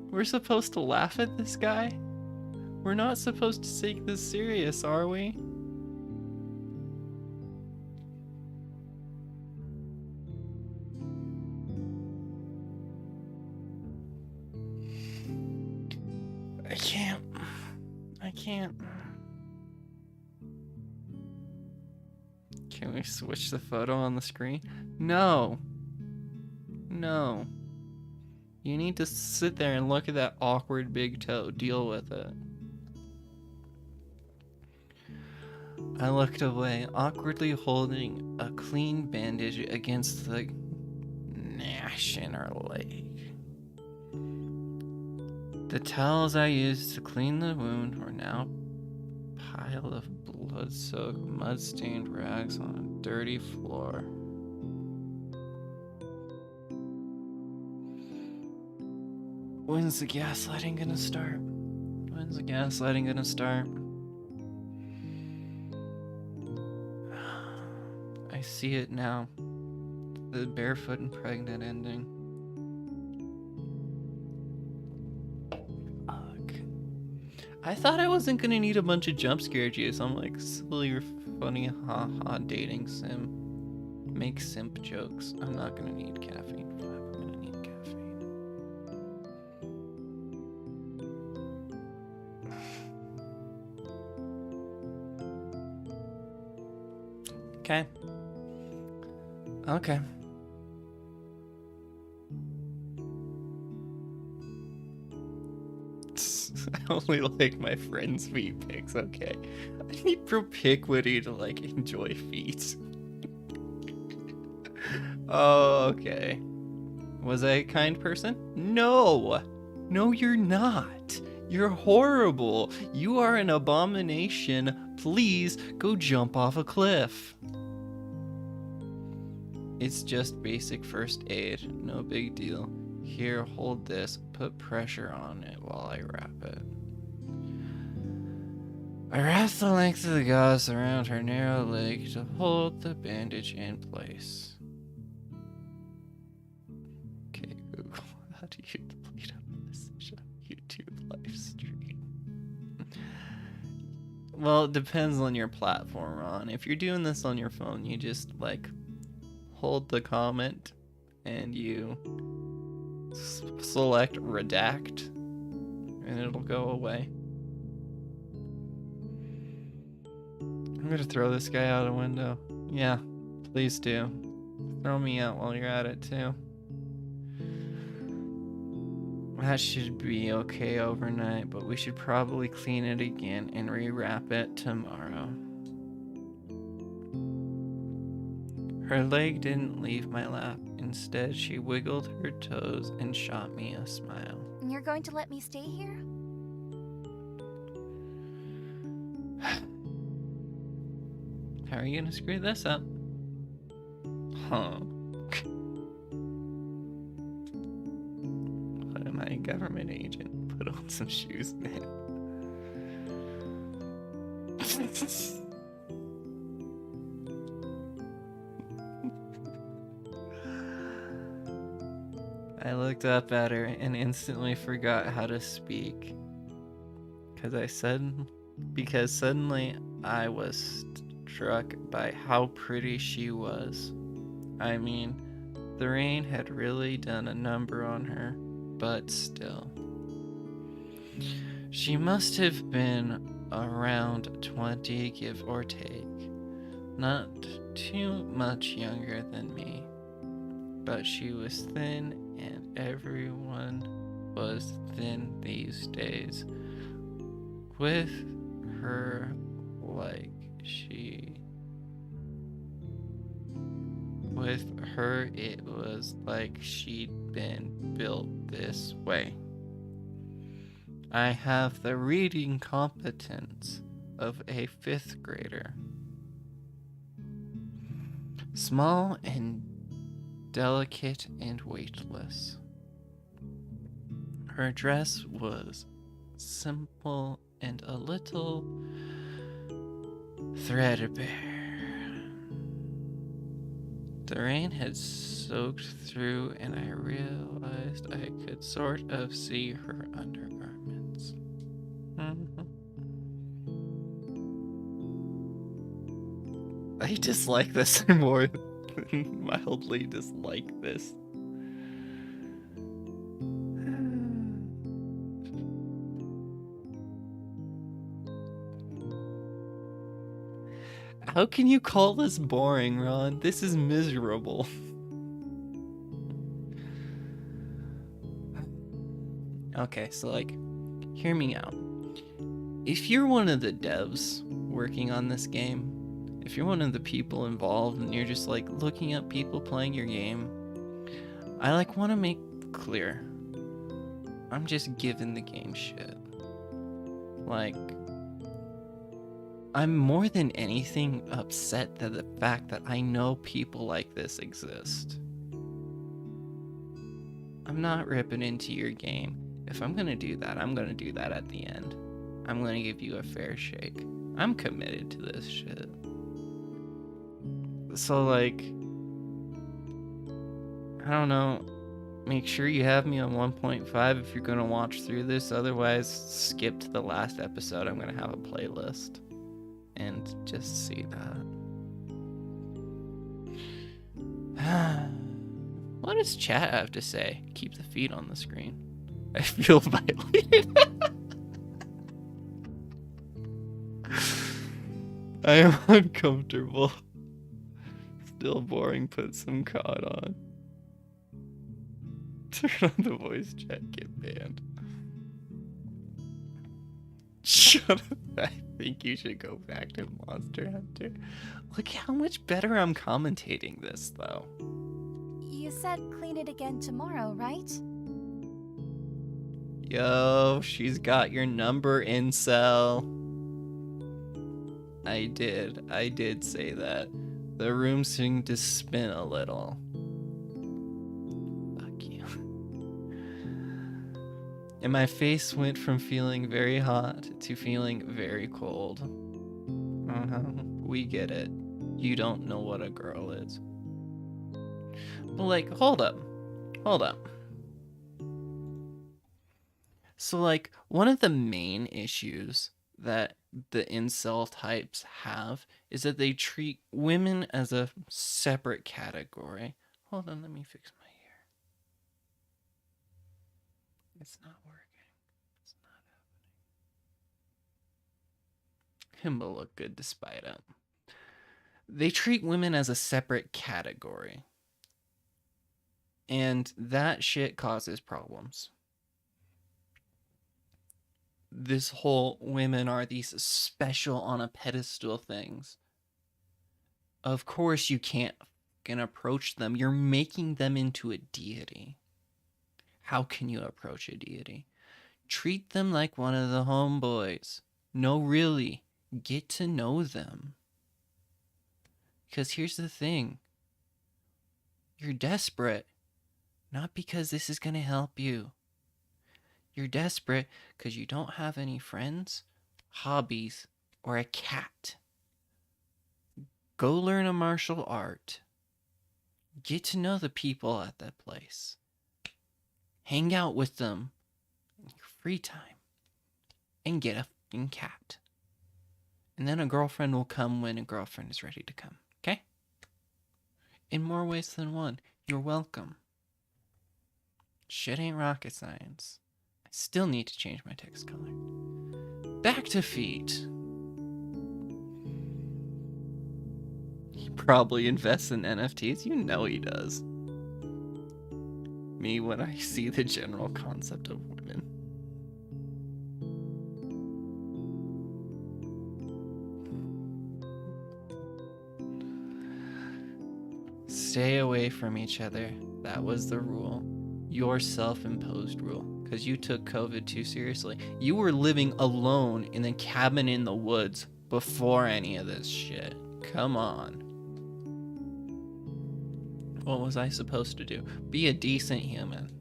We're supposed to laugh at this guy? We're not supposed to take this serious, are we? I can't. Can we switch the photo on the screen? No. No. You need to sit there and look at that awkward big toe. Deal with it. I looked away, awkwardly holding a clean bandage against the gash in her leg. The towels I used to clean the wound were now a pile of blood-soaked, mud-stained rags on a dirty floor. When's the gaslighting gonna start? When's the gaslighting gonna start? I see it now. The barefoot and pregnant ending. Ugh. I thought I wasn't gonna need a bunch of jump scare juice. I'm like silly or funny haha dating sim. Make simp jokes. I'm not gonna need caffeine. I'm gonna need caffeine. Okay. Okay. I only like my friends' feet pics, okay. I need propinquity to like enjoy feet. Oh, okay. Was I a kind person? No! No, you're not. You're horrible. You are an abomination. Please go jump off a cliff. It's just basic first aid. No big deal. Here, hold this. Put pressure on it while I wrap it. I wrapped the length of the gauze around her narrow leg to hold the bandage in place. Okay, Google, how do you delete a message on YouTube live stream? Well, it depends on your platform, Ron. If you're doing this on your phone, you just like hold the comment and you select redact and it'll go away. I'm gonna throw this guy out a window. Yeah, please do. Throw me out while you're at it too. That should be okay overnight, but we should probably clean it again and rewrap it tomorrow. Her leg didn't leave my lap. Instead, she wiggled her toes and shot me a smile. You're going to let me stay here? How are you gonna screw this up? Huh. What am I, a government agent? Put on some shoes, man. I looked up at her and instantly forgot how to speak. Because suddenly I was struck by how pretty she was. I mean, the rain had really done a number on her, but still. She must have been around 20, give or take. Not too much younger than me. But she was thin, and everyone was thin these days. With her it was like she'd been built this way. I have the reading competence of a 5th grader. Small and delicate and weightless. Her dress was simple and a little threadbare. The rain had soaked through and I realized I could sort of see her undergarments. I dislike this more than mildly dislike this. How can you call this boring, Ron? This is miserable. Okay, so like, hear me out. If you're one of the devs working on this game, if you're one of the people involved and you're just like looking at people playing your game, I like want to make clear. I'm just giving the game shit. Like, I'm more than anything upset at the fact that I know people like this exist. I'm not ripping into your game. If I'm gonna do that, I'm gonna do that at the end. I'm gonna give you a fair shake. I'm committed to this shit. So, like, I don't know. Make sure you have me on 1.5 if you're gonna watch through this. Otherwise, skip to the last episode. I'm gonna have a playlist. And just see that. What does chat have to say? Keep the feed on the screen. I feel violated. I am uncomfortable. Still boring, put some COD on. Turn on the voice chat, get banned. Shut up. I think you should go back to Monster Hunter. Look how much better I'm commentating this, though. You said clean it again tomorrow, right? Yo, she's got your number, incel. I did say that. The room seemed to spin a little. Fuck you. And my face went from feeling very hot to feeling very cold. We get it. You don't know what a girl is. But like, hold up. So like, one of the main issues that the incel types have is that they treat women as a separate category. Hold on, let me fix my hair. It's not working. It's not happening. Him will look good despite it. They treat women as a separate category. And that shit causes problems. This whole women are these special on a pedestal things. Of course you can't fucking approach them. You're making them into a deity. How can you approach a deity? Treat them like one of the homeboys. No, really. Get to know them. Because here's the thing. You're desperate. Not because this is going to help you. You're desperate because you don't have any friends, hobbies, or a cat. Go learn a martial art. Get to know the people at that place. Hang out with them in your free time. And get a fucking cat. And then a girlfriend will come when a girlfriend is ready to come. Okay? In more ways than one. You're welcome. Shit ain't rocket science. I still need to change my text color. Back to feet. He probably invests in NFTs. You know he does. Me when I see the general concept of women. Stay away from each other. That was the rule. Your self-imposed rule. Because you took COVID too seriously. You were living alone in a cabin in the woods before any of this shit. Come on. What was I supposed to do? Be a decent human.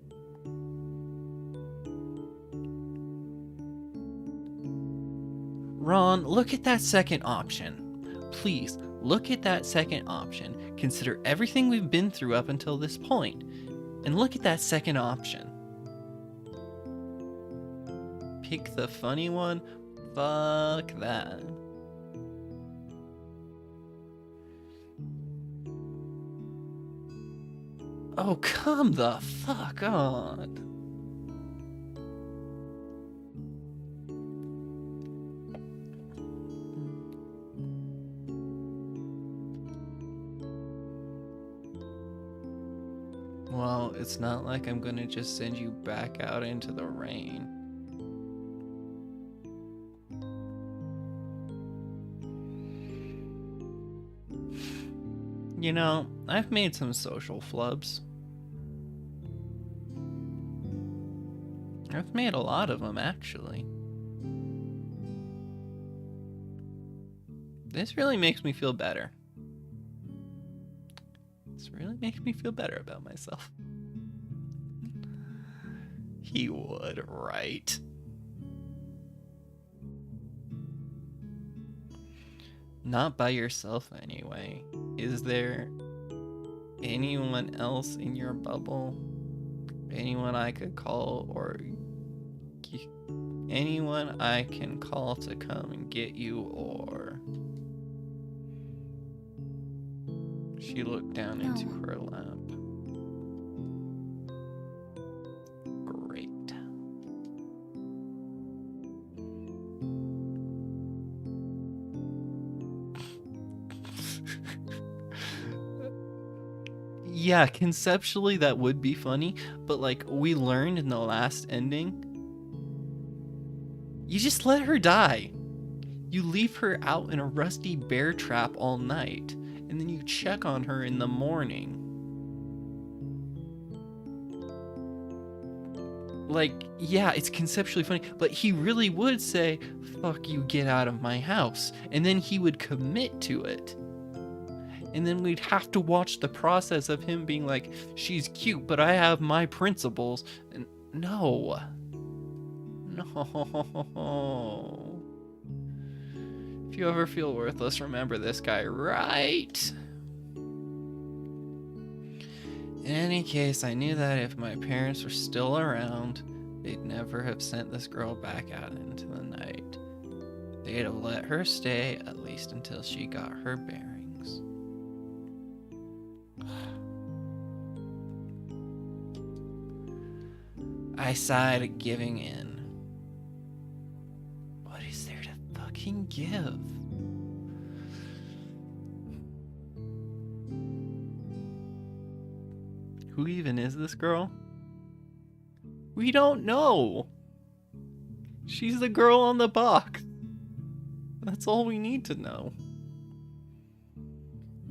Ron, look at that second option. Please, look at that second option. Consider everything we've been through up until this point. And look at that second option. Pick the funny one? Fuck that. Oh, come the fuck on. Well, it's not like I'm gonna just send you back out into the rain. You know, I've made some social flubs. I've made a lot of them, actually. This really makes me feel better. This really makes me feel better about myself. He would, right? Not by yourself, anyway. Is there anyone else in your bubble? Anyone I could call, or anyone I can call to come and get you, or... She looked down into her lap. Great. Yeah, conceptually that would be funny, but like we learned in the last ending, you just let her die. You leave her out in a rusty bear trap all night, and then you check on her in the morning. Like, yeah, it's conceptually funny, but he really would say, fuck you, get out of my house. And then he would commit to it. And then we'd have to watch the process of him being like, she's cute, but I have my principles. And no. No. If you ever feel worthless, remember this guy, right? In any case, I knew that if my parents were still around, they'd never have sent this girl back out into the night. They'd have let her stay, at least until she got her bearings. I sighed, giving in. What is there to fucking give? Who even is this girl? We don't know. She's the girl on the box. That's all we need to know.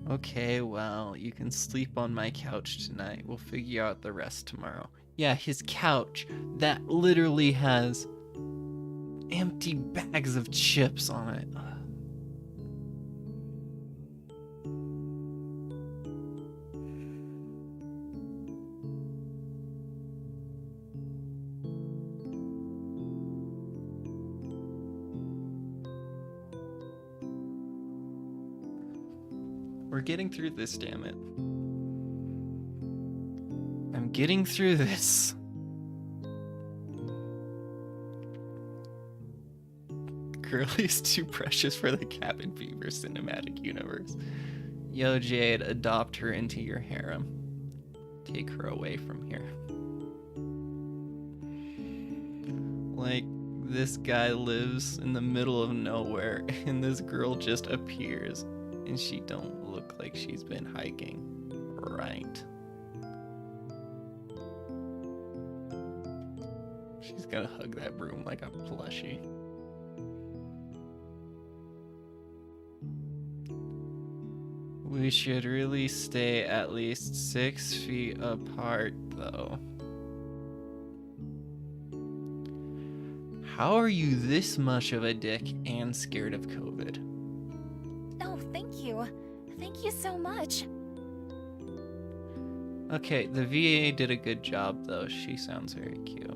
Okay, well, you can sleep on my couch tonight. We'll figure out the rest tomorrow. Yeah, his couch that literally has empty bags of chips on it. We're getting through this, damn it. I'm getting through this. Girlie's too precious for the Cabin Fever cinematic universe. Yo, Jade, adopt her into your harem. Take her away from here. Like, this guy lives in the middle of nowhere, and this girl just appears, and she don't look like she's been hiking. Right. She's gonna hug that broom like a plushie. We should really stay at least 6 feet apart, though. How are you this much of a dick and scared of COVID? Oh, thank you. Thank you so much. Okay, the VA did a good job, though. She sounds very cute.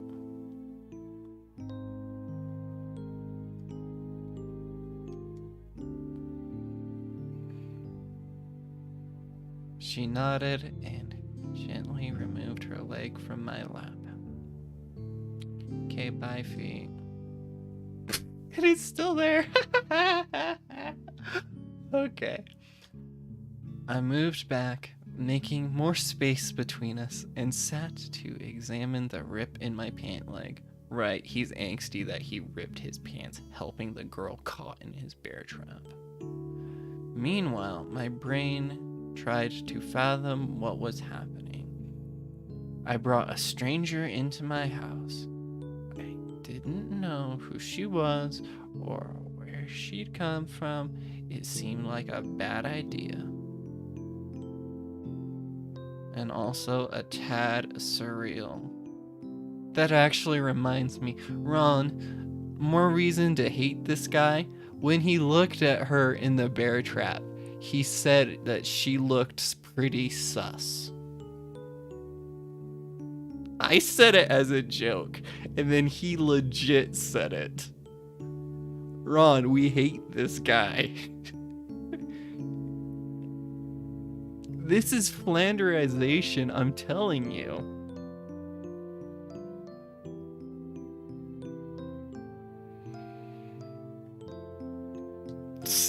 She nodded and gently removed her leg from my lap. Okay, bye, feet. And he's still there. Okay. I moved back, making more space between us, and sat to examine the rip in my pant leg. Right, he's angsty that he ripped his pants, helping the girl caught in his bear trap. Meanwhile, my brain tried to fathom what was happening. I brought a stranger into my house. I didn't know who she was or where she'd come from. It seemed like a bad idea. And also a tad surreal. That actually reminds me, Ron, more reason to hate this guy. When he looked at her in the bear trap, he said that she looked pretty sus. I said it as a joke, and then he legit said it. Ron, we hate this guy. This is Flanderization, I'm telling you.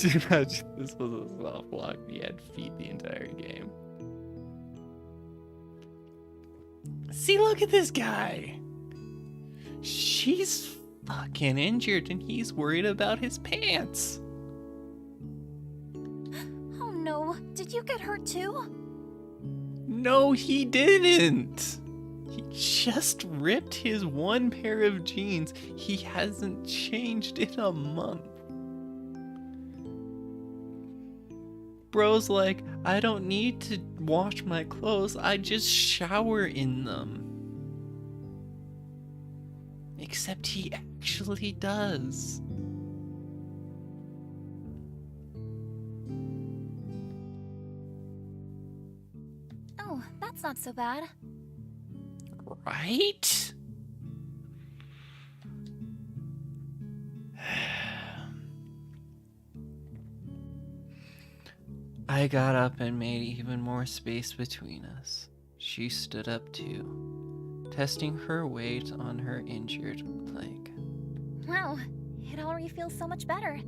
Imagine this was a soft lock. He had feet the entire game. See, look at this guy. She's fucking injured and he's worried about his pants. Oh no, did you get hurt too? No, he didn't. He just ripped his one pair of jeans. He hasn't changed in a month. Bro's like, I don't need to wash my clothes, I just shower in them. Except he actually does. Oh, that's not so bad. Right? I got up and made even more space between us. She stood up too, testing her weight on her injured leg. Wow, it already feels so much better.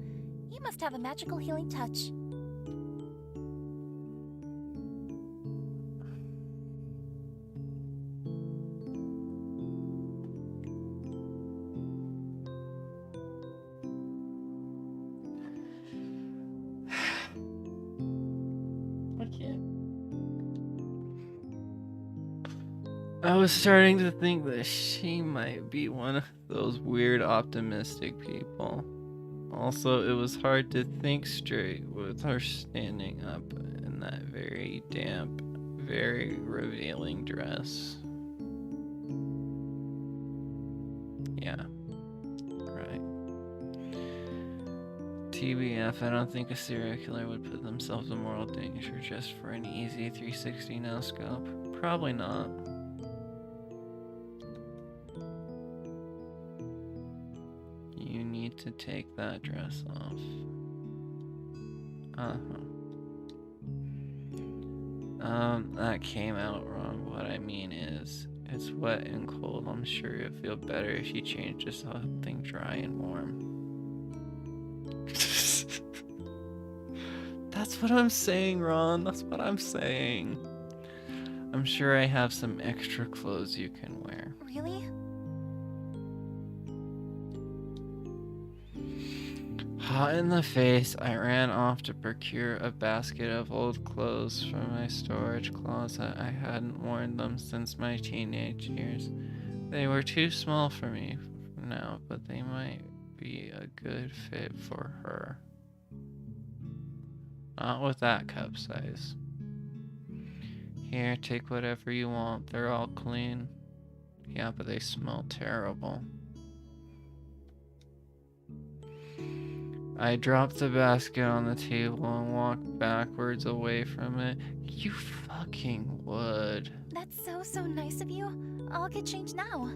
You must have a magical healing touch. I was starting to think that she might be one of those weird optimistic people. Also, it was hard to think straight with her standing up in that very damp, very revealing dress. Yeah, right. TBF, I don't think a serial killer would put themselves in mortal danger just for an easy 360 no scope. Probably not. You need to take that dress off. That came out wrong. What I mean is, it's wet and cold. I'm sure it'd feel better if you changed to something dry and warm. That's what I'm saying, Ron. That's what I'm saying. I'm sure I have some extra clothes you can wear. Really? Hot in the face, I ran off to procure a basket of old clothes from my storage closet. I hadn't worn them since my teenage years. They were too small for me now, but they might be a good fit for her. Not with that cup size. Here, take whatever you want. They're all clean. Yeah, but they smell terrible. I dropped the basket on the table and walked backwards away from it. You fucking would. That's so nice of you. I'll get changed now.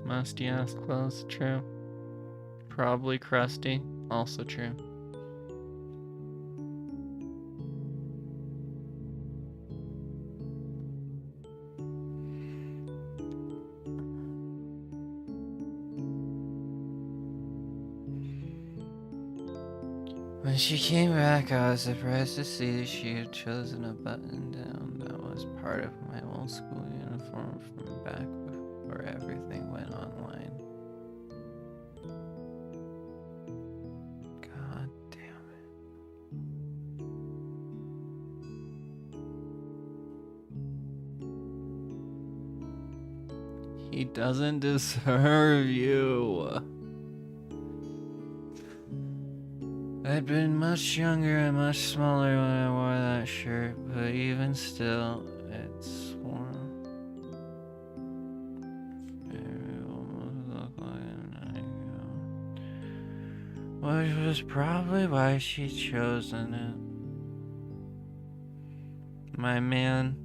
Musty ass clothes, true. Probably crusty, also true. When she came back, I was surprised to see that she had chosen a button down that was part of my old school uniform from back before everything went online. God damn it. He doesn't deserve you. I'd been much younger and much smaller when I wore that shirt, but even still, it's warm. It almost looked like a night, which was probably why she chosen it. My man,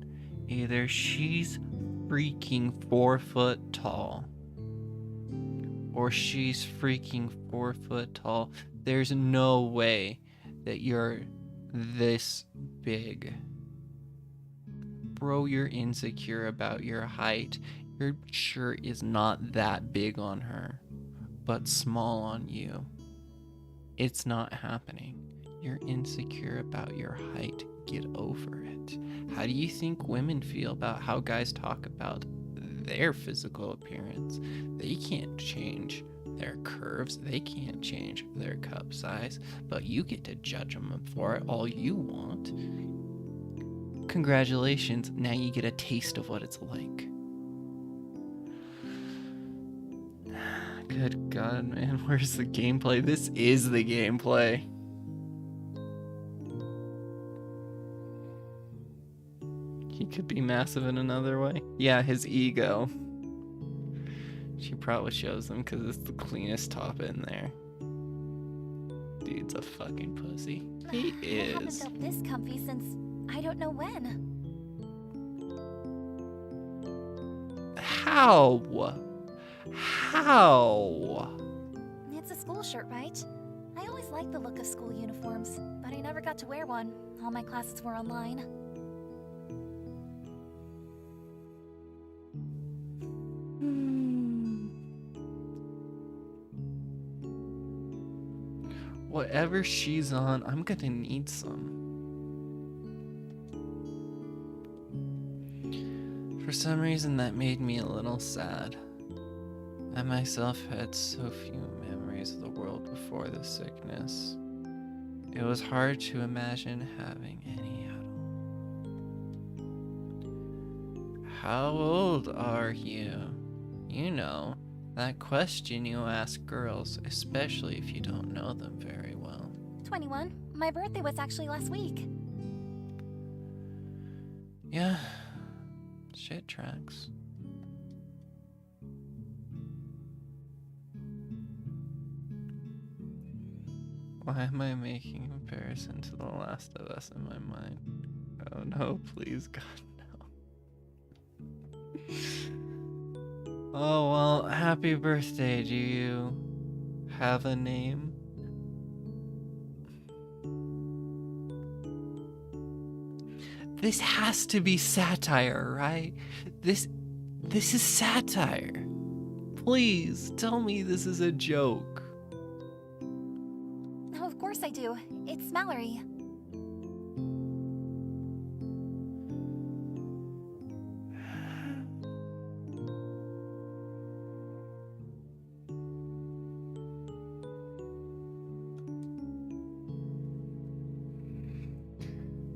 either she's freaking 4 foot tall, or she's freaking 4 foot tall. There's no way that you're this big. Bro, you're insecure about your height. Your shirt is not that big on her, but small on you. It's not happening. You're insecure about your height. Get over it. How do you think women feel about how guys talk about their physical appearance? They can't change their curves, they can't change their cup size, but you get to judge them for it all you want. Congratulations, now you get a taste of what it's like. Good God, man, where's the gameplay? This is the gameplay. He could be massive in another way. Yeah, his ego. She probably shows them because it's the cleanest top in there. Dude's a fucking pussy. He I haven't is. felt this comfy since I don't know when. How? How? It's a school shirt, right? I always liked the look of school uniforms, but I never got to wear one. All my classes were online. Whatever she's on, I'm gonna need some. For some reason, that made me a little sad. I myself had so few memories of the world before the sickness. It was hard to imagine having any at all. How old are you? You know, that question you ask girls, especially if you don't know them very well. 21. My birthday was actually last week. Yeah, shit tracks. Why am I making comparison to The Last of Us in my mind? Oh no, please God, no. Oh well, happy birthday. Do you have a name? This has to be satire, right? This is satire. Please tell me this is a joke. Oh, of course I do. It's Mallory.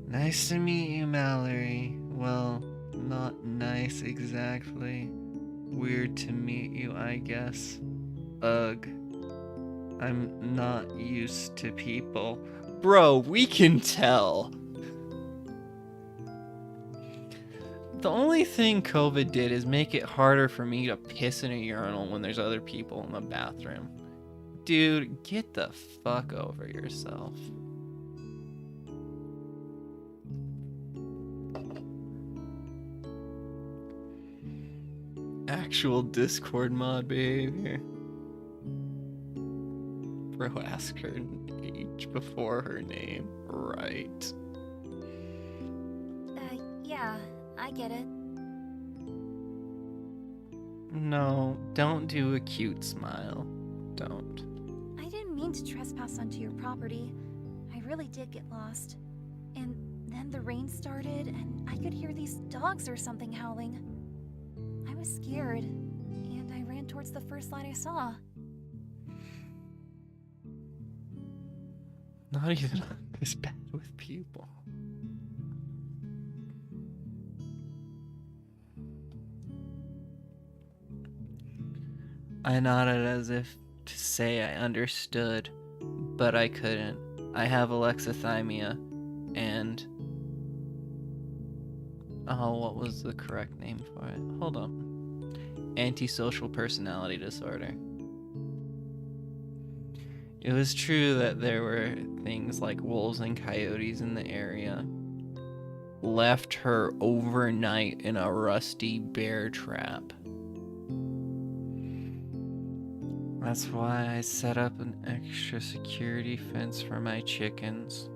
Nice to meet you, Mallory. Well, not nice exactly. Weird to meet you, I guess. Ugh. I'm not used to people. Bro, we can tell. The only thing COVID did is make it harder for me to piss in a urinal when there's other people in the bathroom. Dude, get the fuck over yourself. Actual Discord mod behavior. Bro, ask her age before her name. Right. Yeah, I get it. No, don't do a cute smile. Don't. I didn't mean to trespass onto your property. I really did get lost. And then the rain started, and I could hear these dogs or something howling. I was scared, and I ran towards the first light I saw. Not even this bad with people. I nodded as if to say I understood, but I couldn't. I have alexithymia and... Oh, what was the correct name for it? Hold on. Antisocial personality disorder. It was true that there were things like wolves and coyotes in the area. Left her overnight in a rusty bear trap. That's why I set up an extra security fence for my chickens.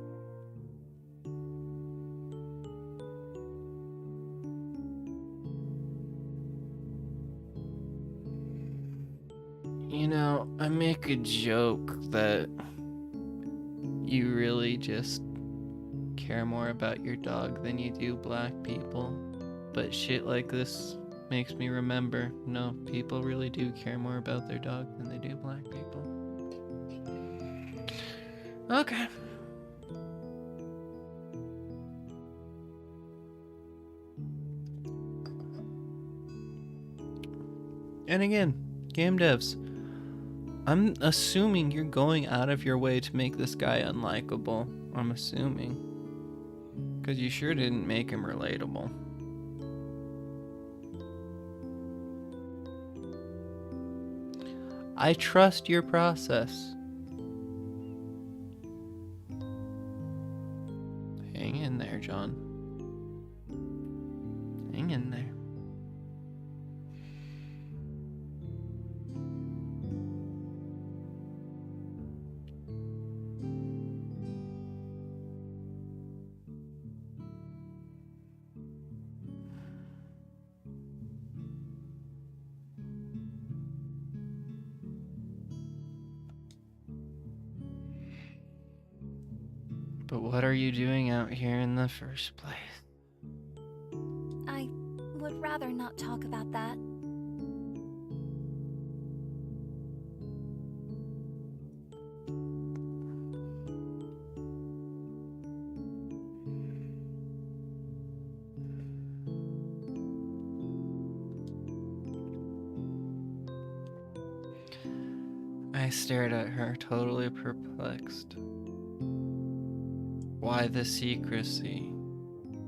You know, I make a joke that you really just care more about your dog than you do black people. But shit like this makes me remember, no, people really do care more about their dog than they do black people. Okay. And again, game devs, I'm assuming you're going out of your way to make this guy unlikable. I'm assuming. Because you sure didn't make him relatable. I trust your process. Hang in there, John. Hang in there. But what are you doing out here in the first place? I would rather not talk about that. I stared at her, totally perplexed. Why the secrecy?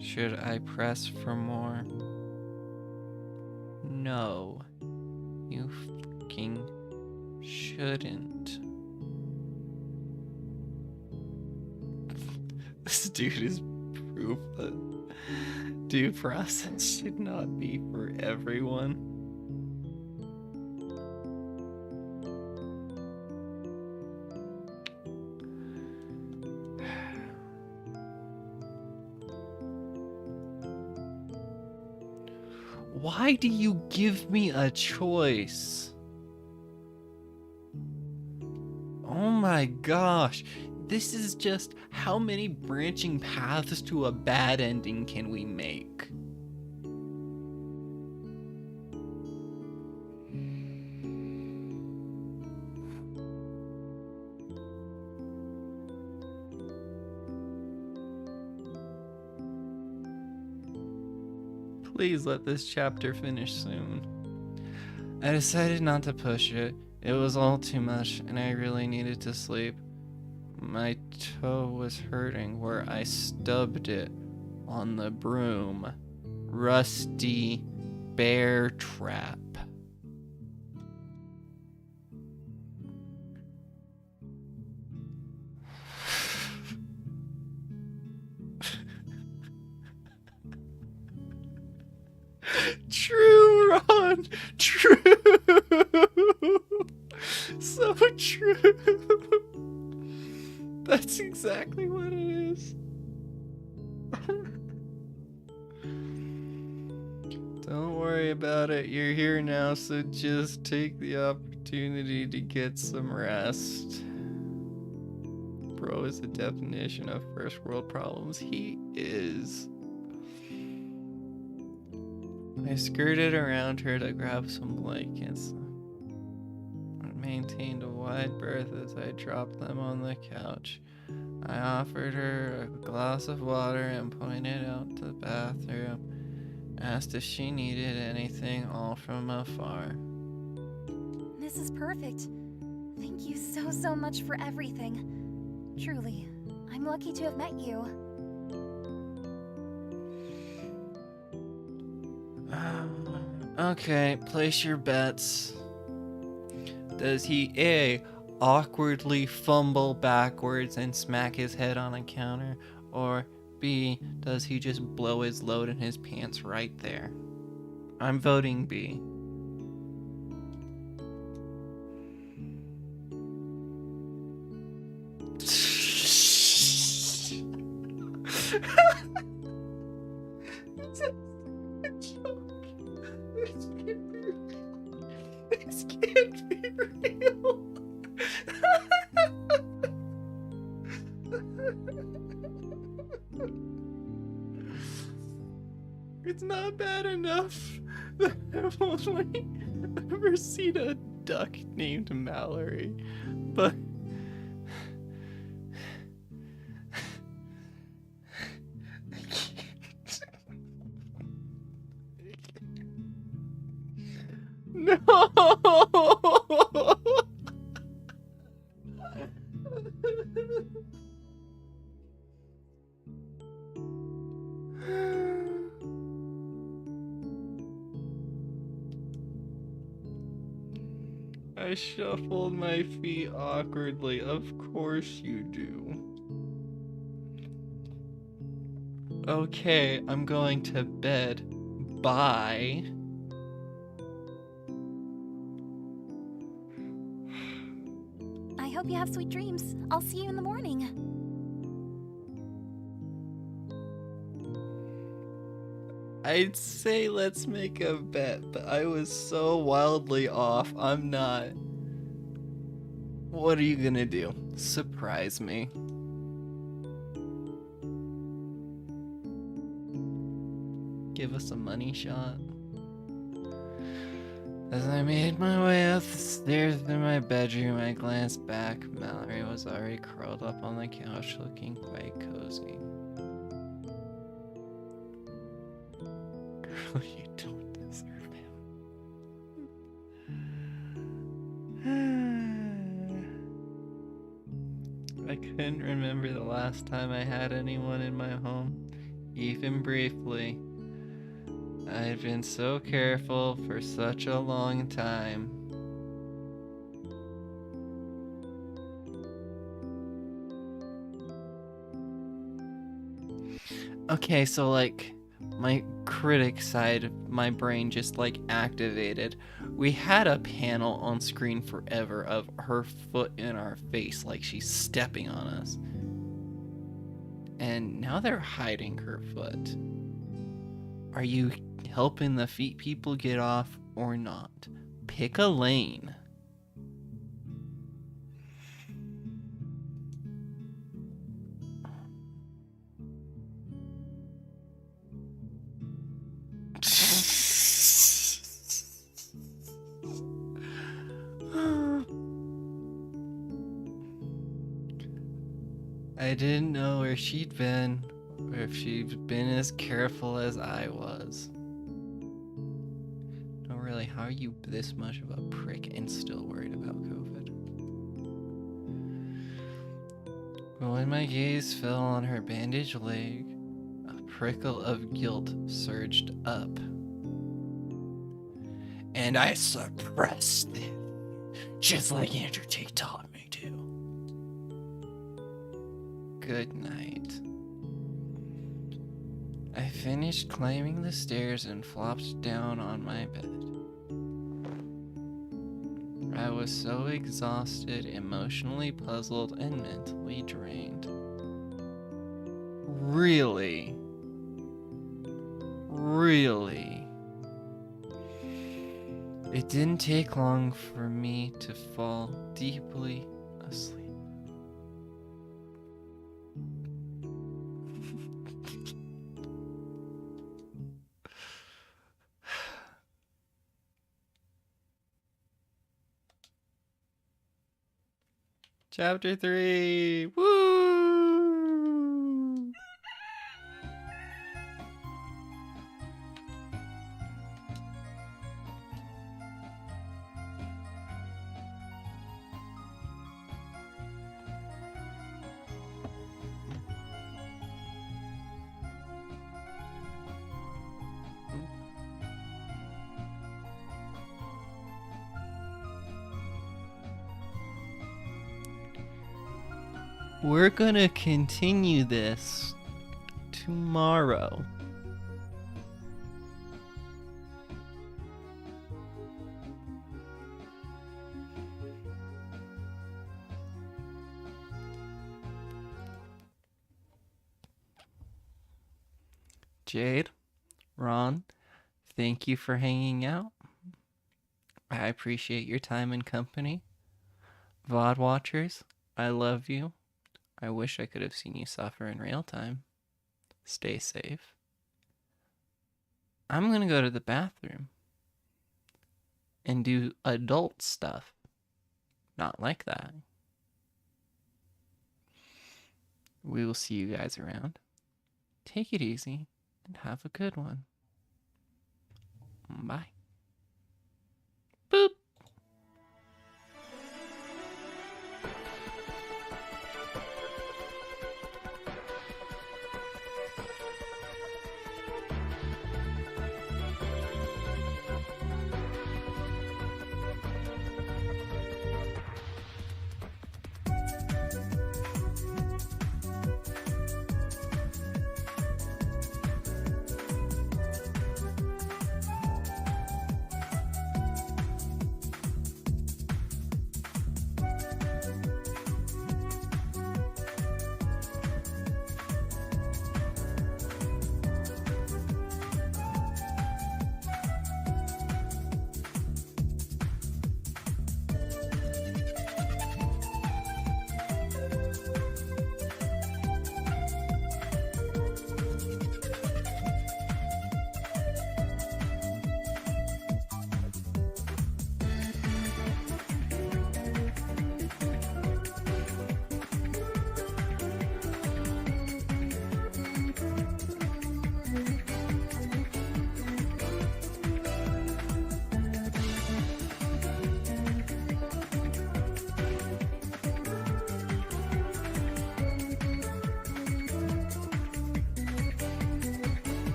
Should I press for more? No, you fucking shouldn't. This dude is proof that due process should not be for everyone. Why do you give me a choice? Oh my gosh. This is just how many branching paths to a bad ending can we make? Please let this chapter finish soon. I decided not to push it. It was all too much, and I really needed to sleep. My toe was hurting where I stubbed it on the broom. Rusty bear trap. True, Ron. True. So true. That's exactly what it is. Don't worry about it. You're here now, so just take the opportunity to get some rest. Bro is the definition of first world problems. He is. I skirted around her to grab some blankets. I maintained a wide berth as I dropped them on the couch. I offered her a glass of water and pointed out to the bathroom. Asked if she needed anything, all from afar. This is perfect. Thank you so much for everything. Truly, I'm lucky to have met you. Okay, place your bets. Does he A, awkwardly fumble backwards and smack his head on a counter, or B, does he just blow his load in his pants right there? I'm voting B. This can't be real. It's not bad enough that I've only ever seen a duck named Mallory, but I can't. No! I shuffled my feet awkwardly. Of course you do. Okay, I'm going to bed. Bye. I hope you have sweet dreams. I'll see you in the morning. I'd say let's make a bet, but I was so wildly off. I'm not. What are you gonna do? Surprise me. Give us a money shot. As I made my way up the stairs to my bedroom, I glanced back. Mallory was already curled up on the couch, looking quite cozy. Girl, you don't deserve him. I couldn't remember the last time I had anyone in my home, even briefly. I'd been so careful for such a long time. Okay, so like my critic side of my brain just like activated. We had a panel on screen forever of her foot in our face like she's stepping on us. And now they're hiding her foot. Are you helping the feet people get off or not? Pick a lane. I didn't know where she'd been, or if she'd been as careful as I was. No, really, how are you this much of a prick and still worried about COVID? But when my gaze fell on her bandaged leg, a prickle of guilt surged up. And I suppressed it, just like Andrew Tate taught me to. Good night. I finished climbing the stairs and flopped down on my bed. I was so exhausted, emotionally puzzled, and mentally drained. Really? It didn't take long for me to fall deeply asleep. Chapter 3! Woo! we're gonna continue this tomorrow. Jade, Ron, thank you for hanging out. I appreciate your time and company. VOD watchers, I love you. I wish I could have seen you suffer in real time. Stay safe. I'm gonna go to the bathroom and do adult stuff. Not like that. We will see you guys around. Take it easy and have a good one. Bye. Boop.